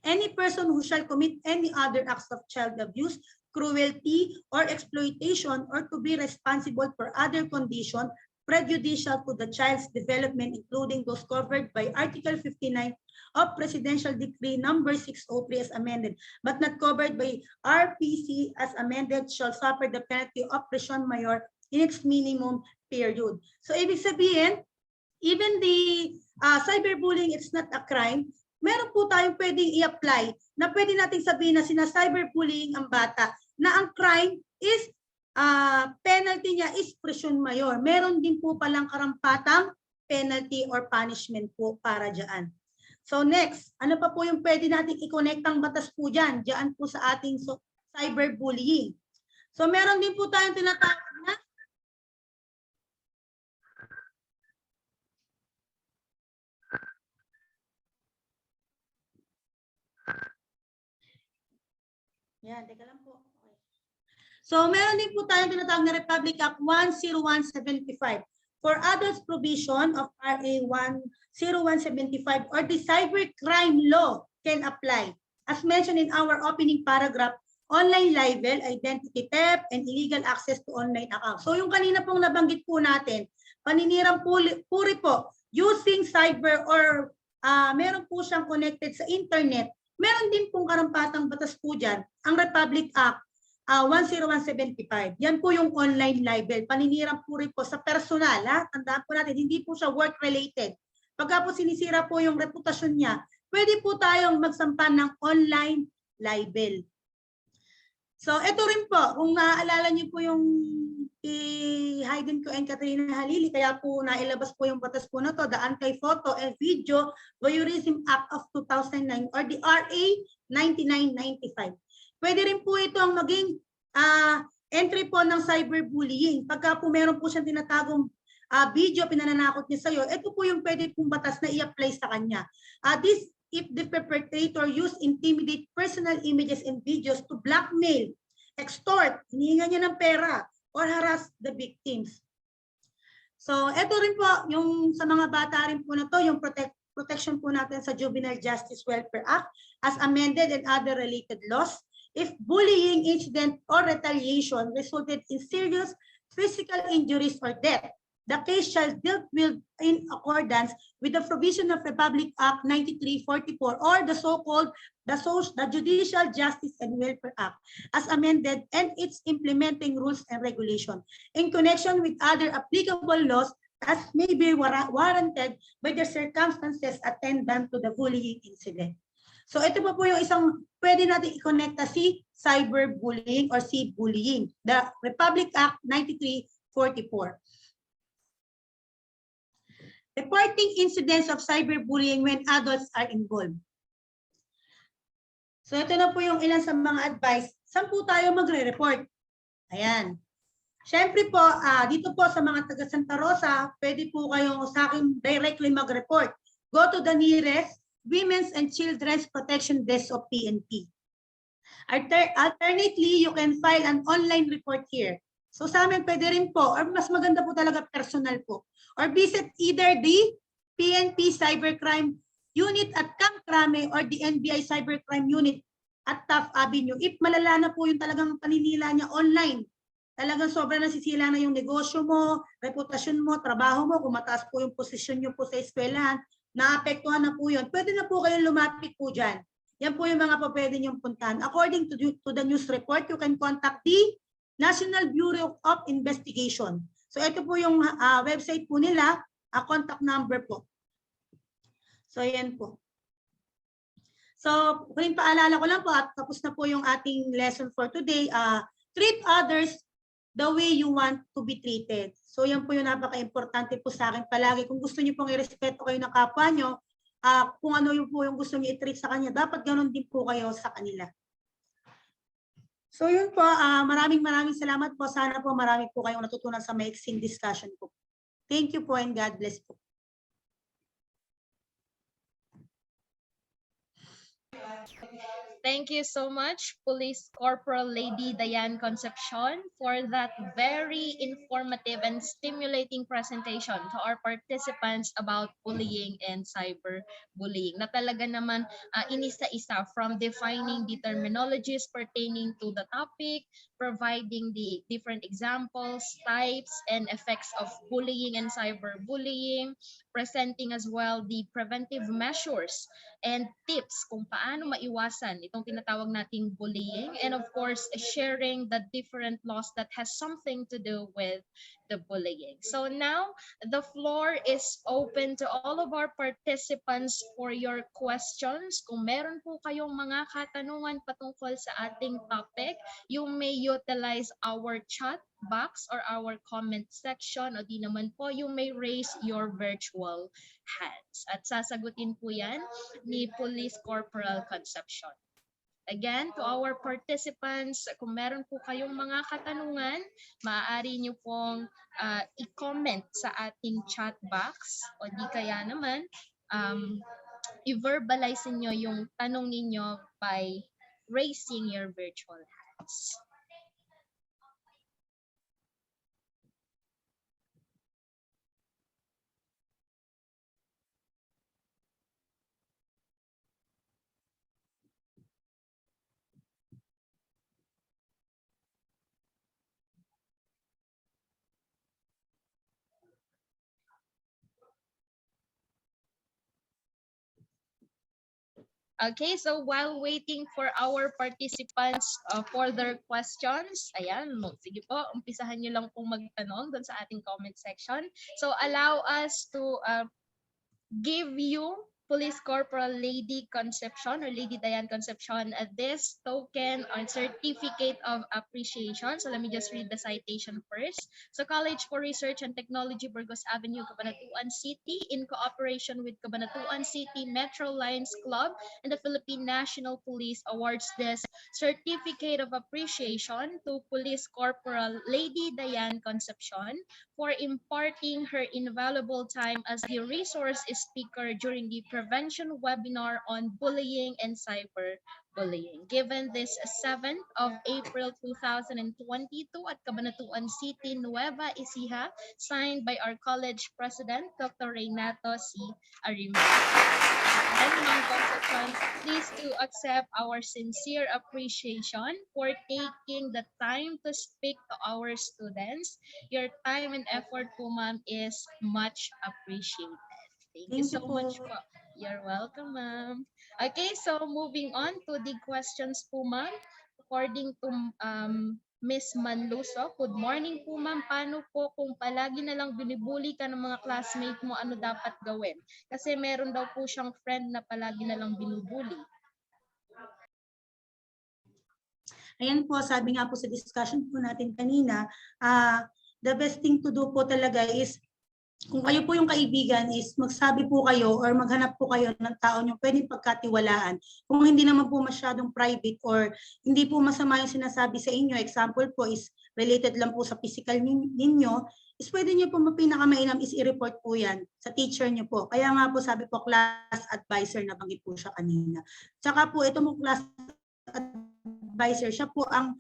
Any person who shall commit any other acts of child abuse, cruelty, or exploitation, or to be responsible for other condition prejudicial to the child's development, including those covered by Article 59 of Presidential Decree number 603 as amended, but not covered by RPC as amended, shall suffer the penalty of prison mayor in its minimum period. So, ibig sabihin, even the cyberbullying, it's not a crime, meron po tayong pwedeng i-apply na pwede nating sabihin na sina-cyberbullying ang bata, na ang crime is penalty niya is prison mayor. Meron din po palang karampatang penalty or punishment po para dyan. So next, ano pa po yung pwede natin i-connect ang batas po dyan? Dyan po sa ating cyberbullying. So meron din po tayong tinatawag na yan, teka lang po. So, meron din po tayong tinatawag na Republic Act 10175 for adults provision of RA 10175 or the cybercrime law can apply. As mentioned in our opening paragraph, online libel, identity theft, and illegal access to online accounts. So, yung kanina pong nabanggit po natin, paninirang puri po, using cyber or meron po siyang connected sa internet, meron din pong karampatang batas po dyan, ang Republic Act 10175. Yan po yung online libel. Paninirang po rin po sa personal. Tandaan po natin, hindi po siya work-related. Pagka po sinisira po yung reputasyon niya, pwede po tayong magsampan ng online libel. So, ito rin po, kung naaalala niyo po yung Hayden Ko and Catherine Halili, kaya po nailabas po yung batas po na to, the Anti-Photo and Video Voyeurism Act of 2009 or the RA 9995. Pwede rin po ito ang maging entry po ng cyberbullying. Pagka po meron po siyang tinatagong video, pinananakot niya sa'yo, ito po yung pwede pong batas na i-apply sa kanya. This if the perpetrator use intimidate personal images and videos to blackmail, extort, hinihinga niya ng pera, or harass the victims. So, ito rin po, yung sa mga bata rin po na to, yung protection po natin sa Juvenile Justice Welfare Act as amended and other related laws. If bullying incident or retaliation resulted in serious physical injuries or death, the case shall dealt with in accordance with the provision of Republic Act 9344 or the so-called the Judicial Justice and Welfare Act as amended and its implementing rules and regulation in connection with other applicable laws as may be warranted by the circumstances attendant to the bullying incident. So ito po yung isang pwede natin i-connecta si cyberbullying or si bullying, the Republic Act 9344. Reporting incidents of cyberbullying when adults are involved. So ito na po yung ilan sa mga advice. Saan po tayo magre-report? Ayan. Siyempre po, dito po sa mga taga Santa Rosa, pwede po kayong sa akin directly mag-report. Go to the nearest Women's and Children's Protection Desk of PNP. Alternately, you can file an online report here. So sa amin pwede rin po, or mas maganda po talaga personal po. Or visit either the PNP Cybercrime Unit at Camp Crame or the NBI Cybercrime Unit at Taft Avenue. If malala na po yung talagang paninila niya online, talagang sobrang nasisila na yung negosyo mo, reputasyon mo, trabaho mo, kung mataas po yung posisyon nyo po sa eskwelahan, naapektuhan na po yun, pwede na po kayong lumapit po dyan. Yan po yung mga pwede nyong puntahan. According to the news report, you can contact the National Bureau of Investigation. So ito po yung website po nila, contact number po. So yan po. So, huling paalala ko lang po at tapos na po yung ating lesson for today. Treat others the way you want to be treated. So, yan po yung napaka-importante po sa akin palagi. Kung gusto niyo pong irespeto kayo ng kapwa nyo, kung ano yung po yung gusto niyo i-treat sa kanya, dapat ganun din po kayo sa kanila. So, yun po. Maraming salamat po. Sana po marami po kayong natutunan sa maiksing discussion po. Thank you po and God bless po. Thank you so much, Police Corporal Lady Diane Concepcion, for that very informative and stimulating presentation to our participants about bullying and cyberbullying. Na talaga naman inisa-isa from defining the terminologies pertaining to the topic, providing the different examples, types, and effects of bullying and cyberbullying, presenting as well the preventive measures and tips kung paano maiwasan itong tinatawag nating bullying, and of course sharing the different laws that has something to do with the bullying. So now the floor is open to all of our participants for your questions. Kung meron po kayong mga katanungan patungkol sa ating topic, you may utilize our chat box or our comment section, o di naman po you may raise your virtual hands at sasagutin po yan ni Police Corporal Concepcion. Again, to our participants, kung meron po kayong mga katanungan, maaari nyo pong i-comment sa ating chat box, o di kaya naman i-verbalize nyo yung tanong ninyo by raising your virtual hands. Okay, so while waiting for our participants for their questions, ayan, sige po, umpisahan nyo lang pong magtanong doon sa ating comment section. So allow us to give you Police Corporal Lady Concepcion or Lady Diane Concepcion this token or certificate of appreciation. So let me just read the citation first. So College for Research and Technology, Burgos Avenue, Cabanatuan City, in cooperation with Cabanatuan City Metro Lions Club and the Philippine National Police, awards this certificate of appreciation to Police Corporal Lady Diane Concepcion for imparting her invaluable time as the resource speaker during the prevention webinar on bullying and cyberbullying, given this 7th of April 2022 at Cabanatuan City, Nueva Ecija, signed by our college president, Dr. Reynato C. Arimba. And Ma'am Concepcion, please to accept our sincere appreciation for taking the time to speak to our students. Your time and effort po, ma'am, is much appreciated. Thank you so much po. You're welcome, ma'am. Okay, so moving on to the questions po, ma'am. According to Miss Manluso, good morning po, ma'am. Paano po kung palagi na lang binibully ka ng mga classmate mo, ano dapat gawin? Kasi meron daw po siyang friend na palagi na lang binubully. Ayan po, sabi nga po sa discussion po natin kanina, the best thing to do po talaga is, kung kayo po yung kaibigan, is magsabi po kayo or maghanap po kayo ng tao nyo pwedeng pagkatiwalaan. Kung hindi naman po masyadong private or hindi po masama yung sinasabi sa inyo, example po is related lang po sa physical ninyo, is pwede nyo po pinakamainam is i-report po yan sa teacher nyo po. Kaya nga po sabi po class advisor, nabanggit po siya kanina. Tsaka po ito mo class advisor, siya po ang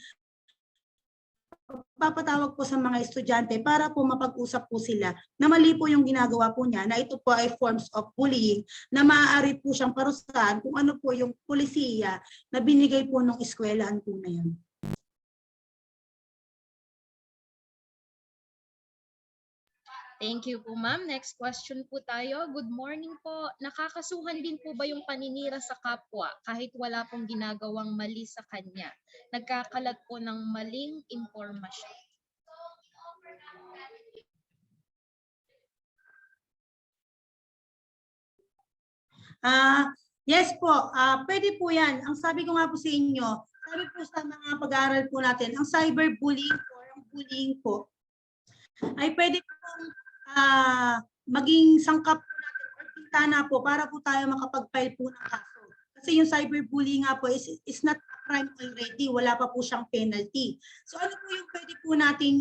papatawag po sa mga estudyante para po mapag-usap po sila na mali po yung ginagawa po niya, na ito po ay forms of bullying na maaari po siyang parusahan kung ano po yung pulisiya na binigay po ng eskwelahan po na yun. Thank you po, ma'am. Next question po tayo. Good morning po. Nakakasuhan din po ba yung paninira sa kapwa kahit wala pong ginagawang mali sa kanya? Nagkakalat po ng maling impormasyon. Yes po, pwede po yan. Ang sabi ko nga po sa inyo, sabi po sa mga pag-aaral po natin, ang cyberbullying po, ang bullying po, ay pwede pong maging sangkap po natin or bintana po para po tayo makapag-file po ng kaso. Kasi yung cyberbullying nga po is not a crime already, wala pa po siyang penalty. So ano po yung pwede po nating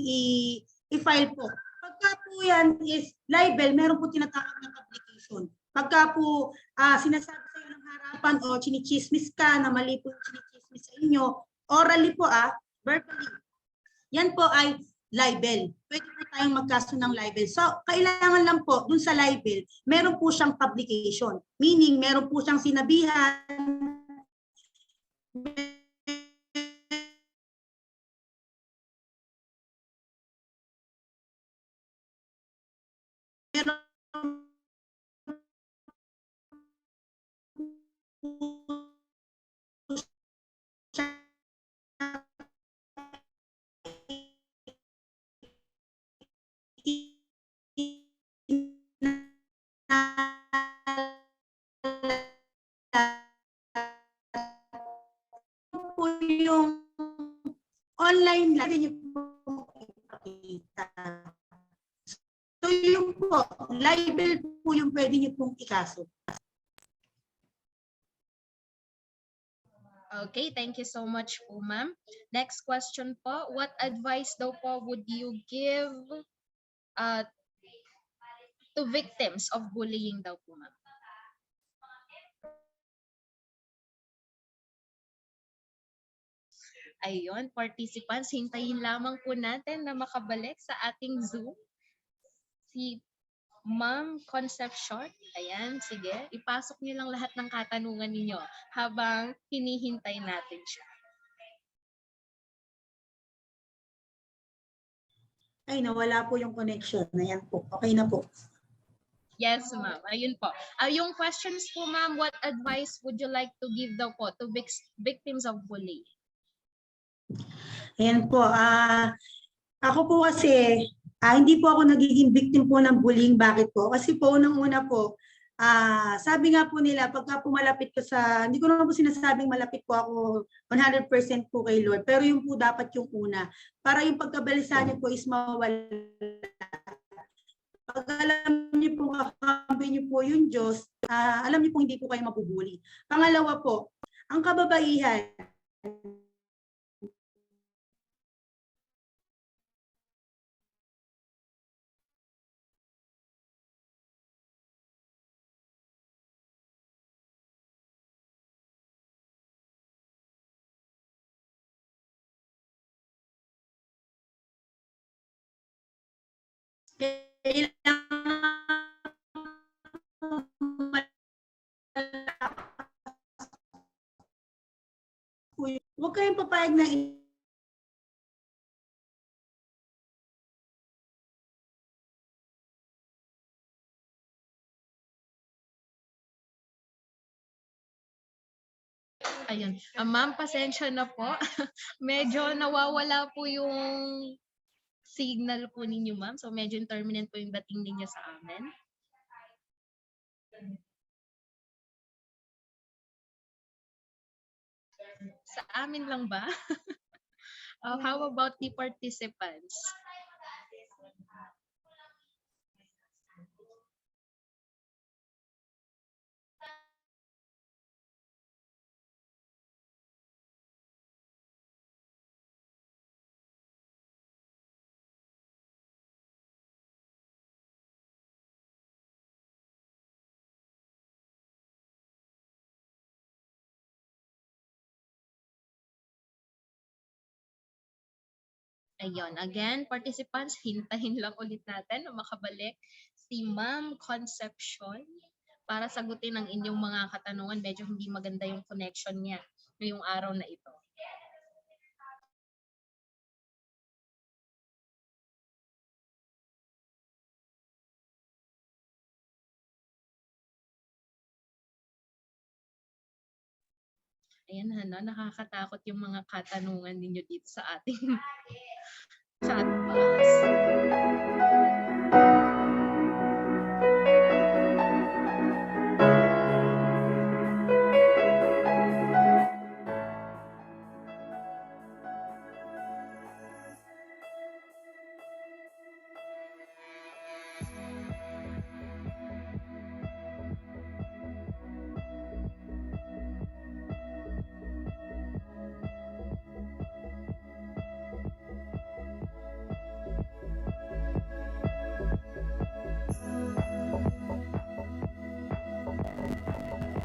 i-file po? Pagka po yan is libel, meron po tinatawag na publication. Pagka po sinasabi sa iyo ng harapan o chinichismis ka na mali po yung chinichismis sa inyo, orally po verbally, yan po ay libel. Pwede po tayong magkaso ng libel. So, kailangan lang po dun sa libel, meron po siyang publication. Meaning, meron po siyang sinabihan, meron po yung online lang niyo po ipakita. So yung po, libel po yung pwede niyo pong ikaso. Okay, thank you so much po, ma'am. Next question po. What advice daw po would you give to victims of bullying daw po, ma'am? Ayun, participants, hintayin lamang po natin na makabalik sa ating Zoom si Ma'am Concepcion. Ayan, sige. Ipasok niyo lang lahat ng katanungan ninyo habang hinihintay natin siya. Ay, nawala po yung connection. Ayan po. Okay na po. Yes, ma'am. Ayun po. Yung questions po, ma'am, what advice would you like to give daw po to victims of bullying? Ayan po. Ako po kasi, hindi po ako nagiging victim po ng bullying. Bakit po? Kasi po, unang-una po, sabi nga po nila, pagka po malapit ko sa, hindi ko naman po sinasabing malapit po ako 100% po kay Lord, pero yung po dapat yung una. Para yung pagkabalisa niyo po is mawala. Pag alam niyo po, kakampi niyo po yung Diyos, alam niyo po hindi po kayo mabubuli. Pangalawa po, ang kababaihan, huwag kayong papayag na Ayun. Ma'am, pasensya na po. Medyo nawawala po yung signal po ninyo, ma'am. So, medyo intermittent po yung dating ninyo sa amin. Sa amin lang ba? How about the participants? Ayun, again, participants, hintayin lang ulit natin na makabalik si Ma'am Concepcion para sagutin ang inyong mga katanungan. Medyo hindi maganda yung connection niya ngayong araw na ito. Ayan, Hana, nakakatakot yung mga katanungan ninyo dito sa ating chat box.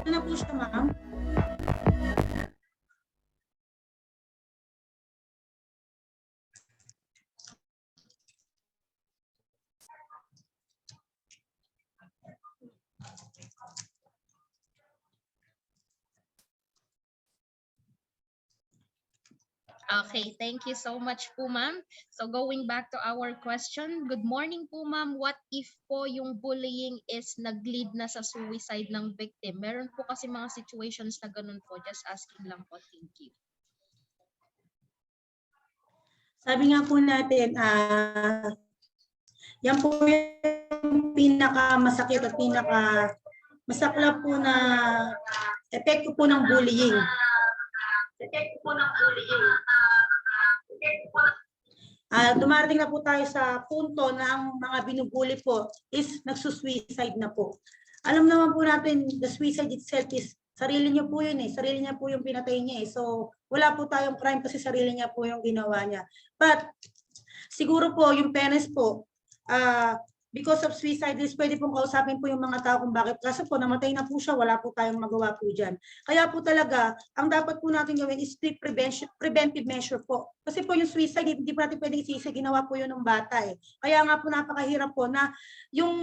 Ano na po siya, ma'am? Okay, thank you so much po, ma'am. So going back to our question, good morning po, ma'am. What if po yung bullying is nag-lead na sa suicide ng victim? Meron po kasi mga situations na ganun po. Just asking lang po. Thank you. Sabi nga po natin, yan po yung pinakamasakit at pinakamasaklap po na epekto po ng bullying. Dumarating na po tayo sa punto na ang mga binubuli po is nagsusuicide na po. Alam naman po natin, the suicide itself is sarili niya po yun eh. Sarili niya po yung pinatay niya eh. So, wala po tayong crime kasi sarili niya po yung ginawa niya. But, siguro po, yung parents po, because of suicide risk, pwede pong kausapin po yung mga tao kung bakit. Kasi po, namatay na po siya, wala po tayong magawa po dyan. Kaya po talaga, ang dapat po natin gawin is preventive measure po. Kasi po yung suicide, hindi po natin pwedeng isisi, ginawa po yun ng bata eh. Kaya nga po napakahirap po na yung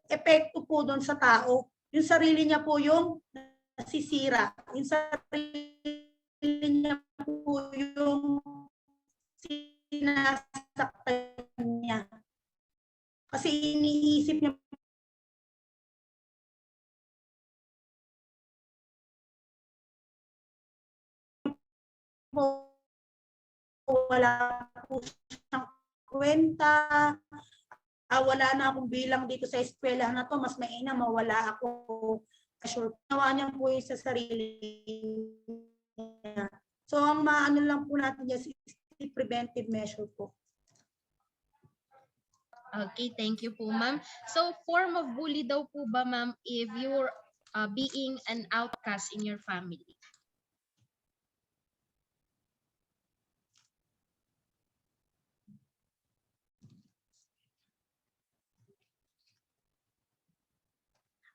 epekto po doon sa tao, yung sarili niya po yung nasisira. Yung sarili niya po yung sinasaktan niya. Kasi iniisip niya po, wala po siyang kwenta, wala na akong bilang dito sa eskwela na to, mas mainam mawala ako. Sure, nawa niya po yung sa sarili niya. So, ang maano lang po natin is preventive measure po. Okay, thank you po, ma'am. So, form of bully daw po ba, ma'am, if you're being an outcast in your family?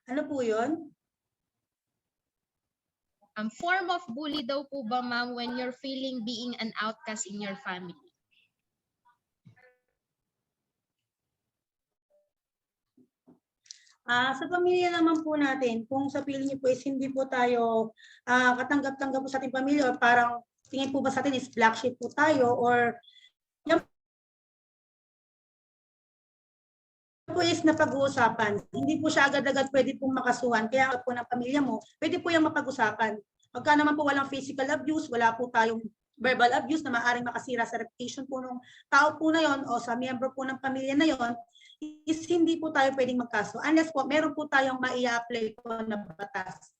Ano po yun? Form of bully daw po ba, ma'am, when you're feeling being an outcast in your family? Sa pamilya naman po natin, kung sa feeling niyo po is hindi po tayo katanggap-tanggap po sa ating pamilya or parang tingin po ba sa atin is black sheep po tayo or yan po is napag-uusapan. Hindi po siya agad-agad pwede pong makasuhan. Kaya po ng pamilya mo, pwede po yung mapag-usapan. Pagka naman po walang physical abuse, wala po tayong verbal abuse na maaaring makasira sa reputation po ng tao po na yon o sa miyembro po ng pamilya na yon, is hindi po tayo pwedeng magkaso unless po meron po tayong mai-apply po na batas.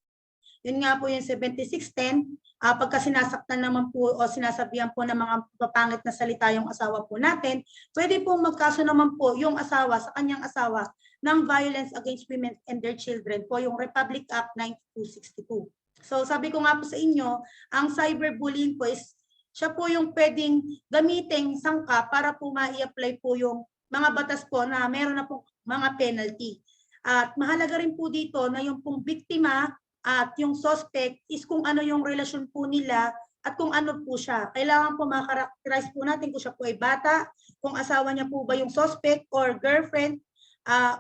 Yun nga po yung 7610, pagka sinasaktan naman po o sinasabihan po ng mga papangit na salita yung asawa po natin, pwede pong magkaso naman po yung asawa sa kanyang asawa ng Violence Against Women and Their Children po, yung Republic Act 9262. So sabi ko nga po sa inyo, ang cyberbullying po is siya po yung pwedeng gamiting sangka para po ma-i-apply po yung mga batas po na meron na po mga penalty. At mahalaga rin po dito na yung pong biktima at yung suspect is kung ano yung relasyon po nila at kung ano po siya. Kailangan po makarakterize po natin kung siya po ay bata, kung asawa niya po ba yung suspect or girlfriend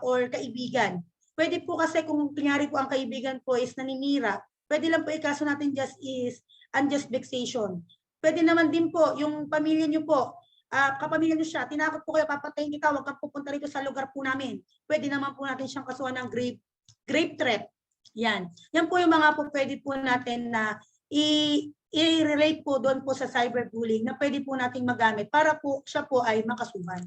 or kaibigan. Pwede po kasi kung kunyari po ang kaibigan po is naninira, pwede lang po ikaso natin just is unjust vexation. Pwede naman din po yung pamilya niyo po, kapamilya niyo siya, tinakot po kayo, papatayin kita, huwag kang pupunta rito sa lugar po namin. Pwede naman po natin siyang kasuhan ng grave threat. Yan. Yan po yung mga po pwede po natin na i-relate po doon po sa cyberbullying na pwede po nating magamit para po siya po ay makasuhan.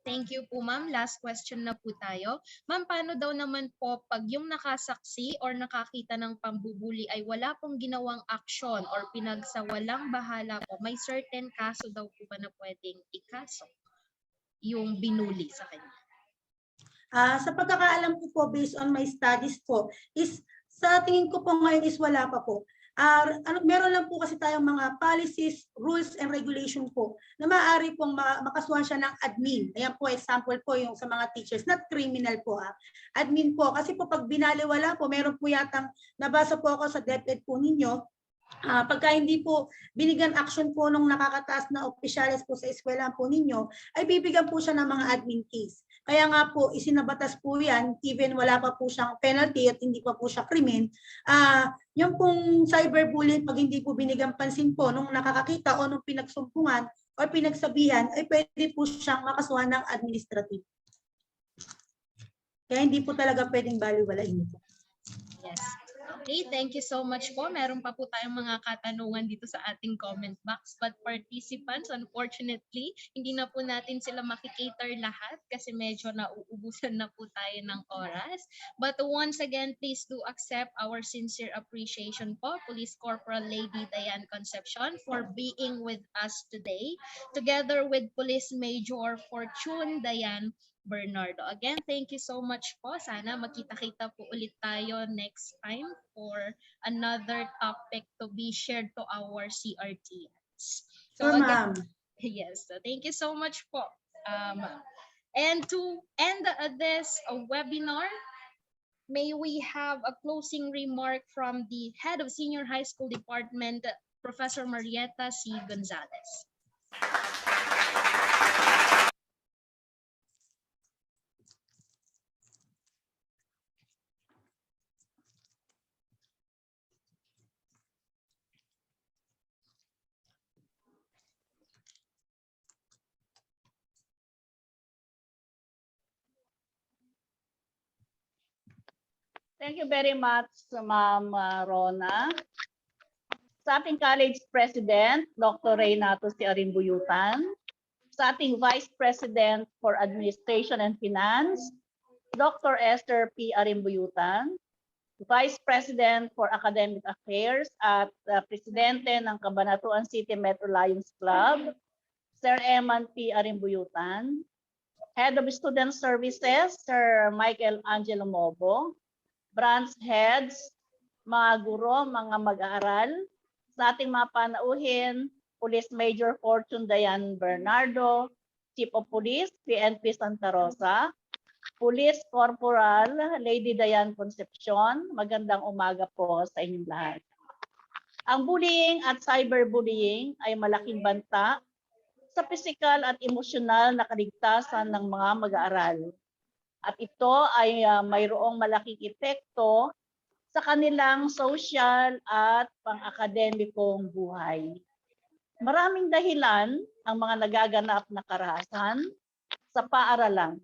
Thank you po, ma'am. Last question na po tayo. Ma'am, paano daw naman po pag yung nakasaksi or nakakita ng pambubuli ay wala pong ginawang aksyon or pinagsawalang bahala po, may certain kaso daw po ba na pwedeng ikaso yung binuli sa kanya? Sa pagkakaalam ko po, based on my studies po, is sa tingin ko po ngayon is wala pa po. Meron lang po kasi tayong mga policies, rules, and regulation po na maaari pong makasuhan siya ng admin. Ayan po, example po yung sa mga teachers, not criminal po. Admin po, kasi po pag binaliwala po, meron po yatang nabasa po ako sa DepEd po ninyo, pagka hindi po binigyan action po nung nakakataas na opisyales po sa eskwela po ninyo, ay bibigyan po siya ng mga admin case. Kaya nga po, isinabatas po yan, even wala pa po siyang penalty at hindi pa po siya krimen. Yung pong cyberbullying, pag hindi po binigyan pansin po nung nakakakita o nung pinagsumpungan o pinagsabihan, ay pwede po siyang makasuhan ng administrative. Kaya hindi po talaga pwedeng baliwalain ito. Yes. Okay, thank you so much po. Meron pa po tayong mga katanungan dito sa ating comment box. But participants, unfortunately, hindi na po natin sila makikater lahat kasi medyo nauubusan na po tayo ng oras. But once again, please do accept our sincere appreciation po, Police Corporal Lady Diane Concepcion, for being with us today, together with Police Major Fortune Diane Bernardo. Again, thank you so much po. Sana magkita-kita po ulit tayo next time for another topic to be shared to our CRTs. So Sure, again, ma'am. yes, so thank you so much po. And to end this webinar, may we have a closing remark from the head of Senior High School Department, Professor Marietta C. Gonzalez. Thank you very much, Ma'am Rona. Sa ating college president, Dr. Reynato C. Arimbuyutan. Sa ating vice president for administration and finance, Dr. Esther P. Arimbuyutan. Vice President for Academic Affairs at Presidente ng Cabanatuan City Metro Lions Club, Sir Eman P. Arimbuyutan. Head of Student Services, Sir Michael Angelo Mobo. Branch heads, mga guro, mga mag-aaral, sa ating mga panauhin, Police Major Fortune Diane Bernardo, Chief of Police, PNP Santa Rosa, Police Corporal Lady Diane Concepcion, magandang umaga po sa inyong lahat. Ang bullying at cyberbullying ay malaking banta sa pisikal at emosyonal na kaligtasan ng mga mag-aaral. At ito ay mayroong malaking epekto sa kanilang social at pang-akademikong buhay. Maraming dahilan ang mga nagaganap na karahasan sa paaralan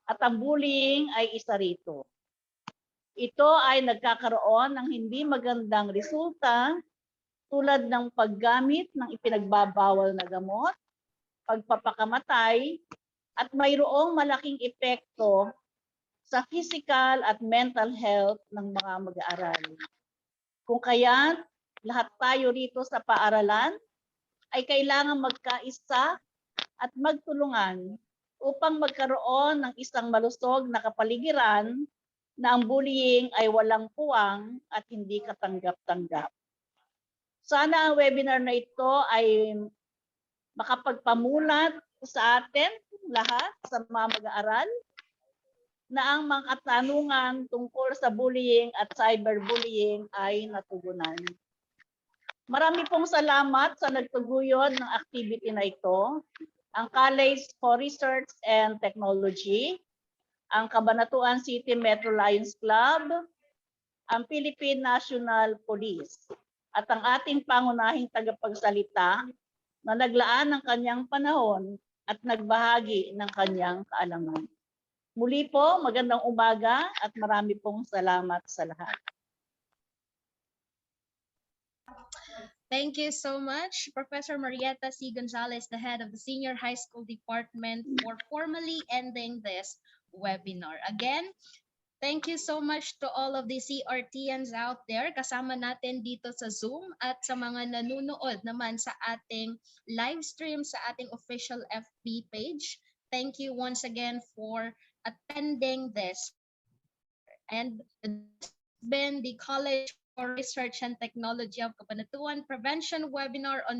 at ang bullying ay isa rito. Ito ay nagkakaroon ng hindi magandang resulta tulad ng paggamit ng ipinagbabawal na gamot, pagpapakamatay, at mayroong malaking epekto sa physical at mental health ng mga mag-aaral. Kung kaya lahat tayo rito sa paaralan ay kailangan magkaisa at magtulungan upang magkaroon ng isang malusog na kapaligiran na ang bullying ay walang puwang at hindi katanggap-tanggap. Sana ang webinar na ito ay makapagpamulat sa atin lahat sa mga mag-aaral na ang mga katanungan tungkol sa bullying at cyberbullying ay natugunan. Marami pong salamat sa nagtaguyod ng activity na ito, ang College for Research and Technology, ang Cabanatuan City Metro Lions Club, ang Philippine National Police, at ang ating pangunahing tagapagsalita na naglaan ng kanyang panahon at nagbahagi ng kanyang kaalaman. Muli po, magandang umaga at marami pong salamat sa lahat. Thank you so much, Professor Marietta C. Gonzalez, the head of the Senior High School Department, for formally ending this webinar. Again, thank you so much to all of the CRTians out there kasama natin dito sa Zoom at sa mga nanonood naman sa ating live stream sa ating official FB page. Thank you once again for attending this. And this has been the College for Research and Technology of Cabanatuan Prevention webinar on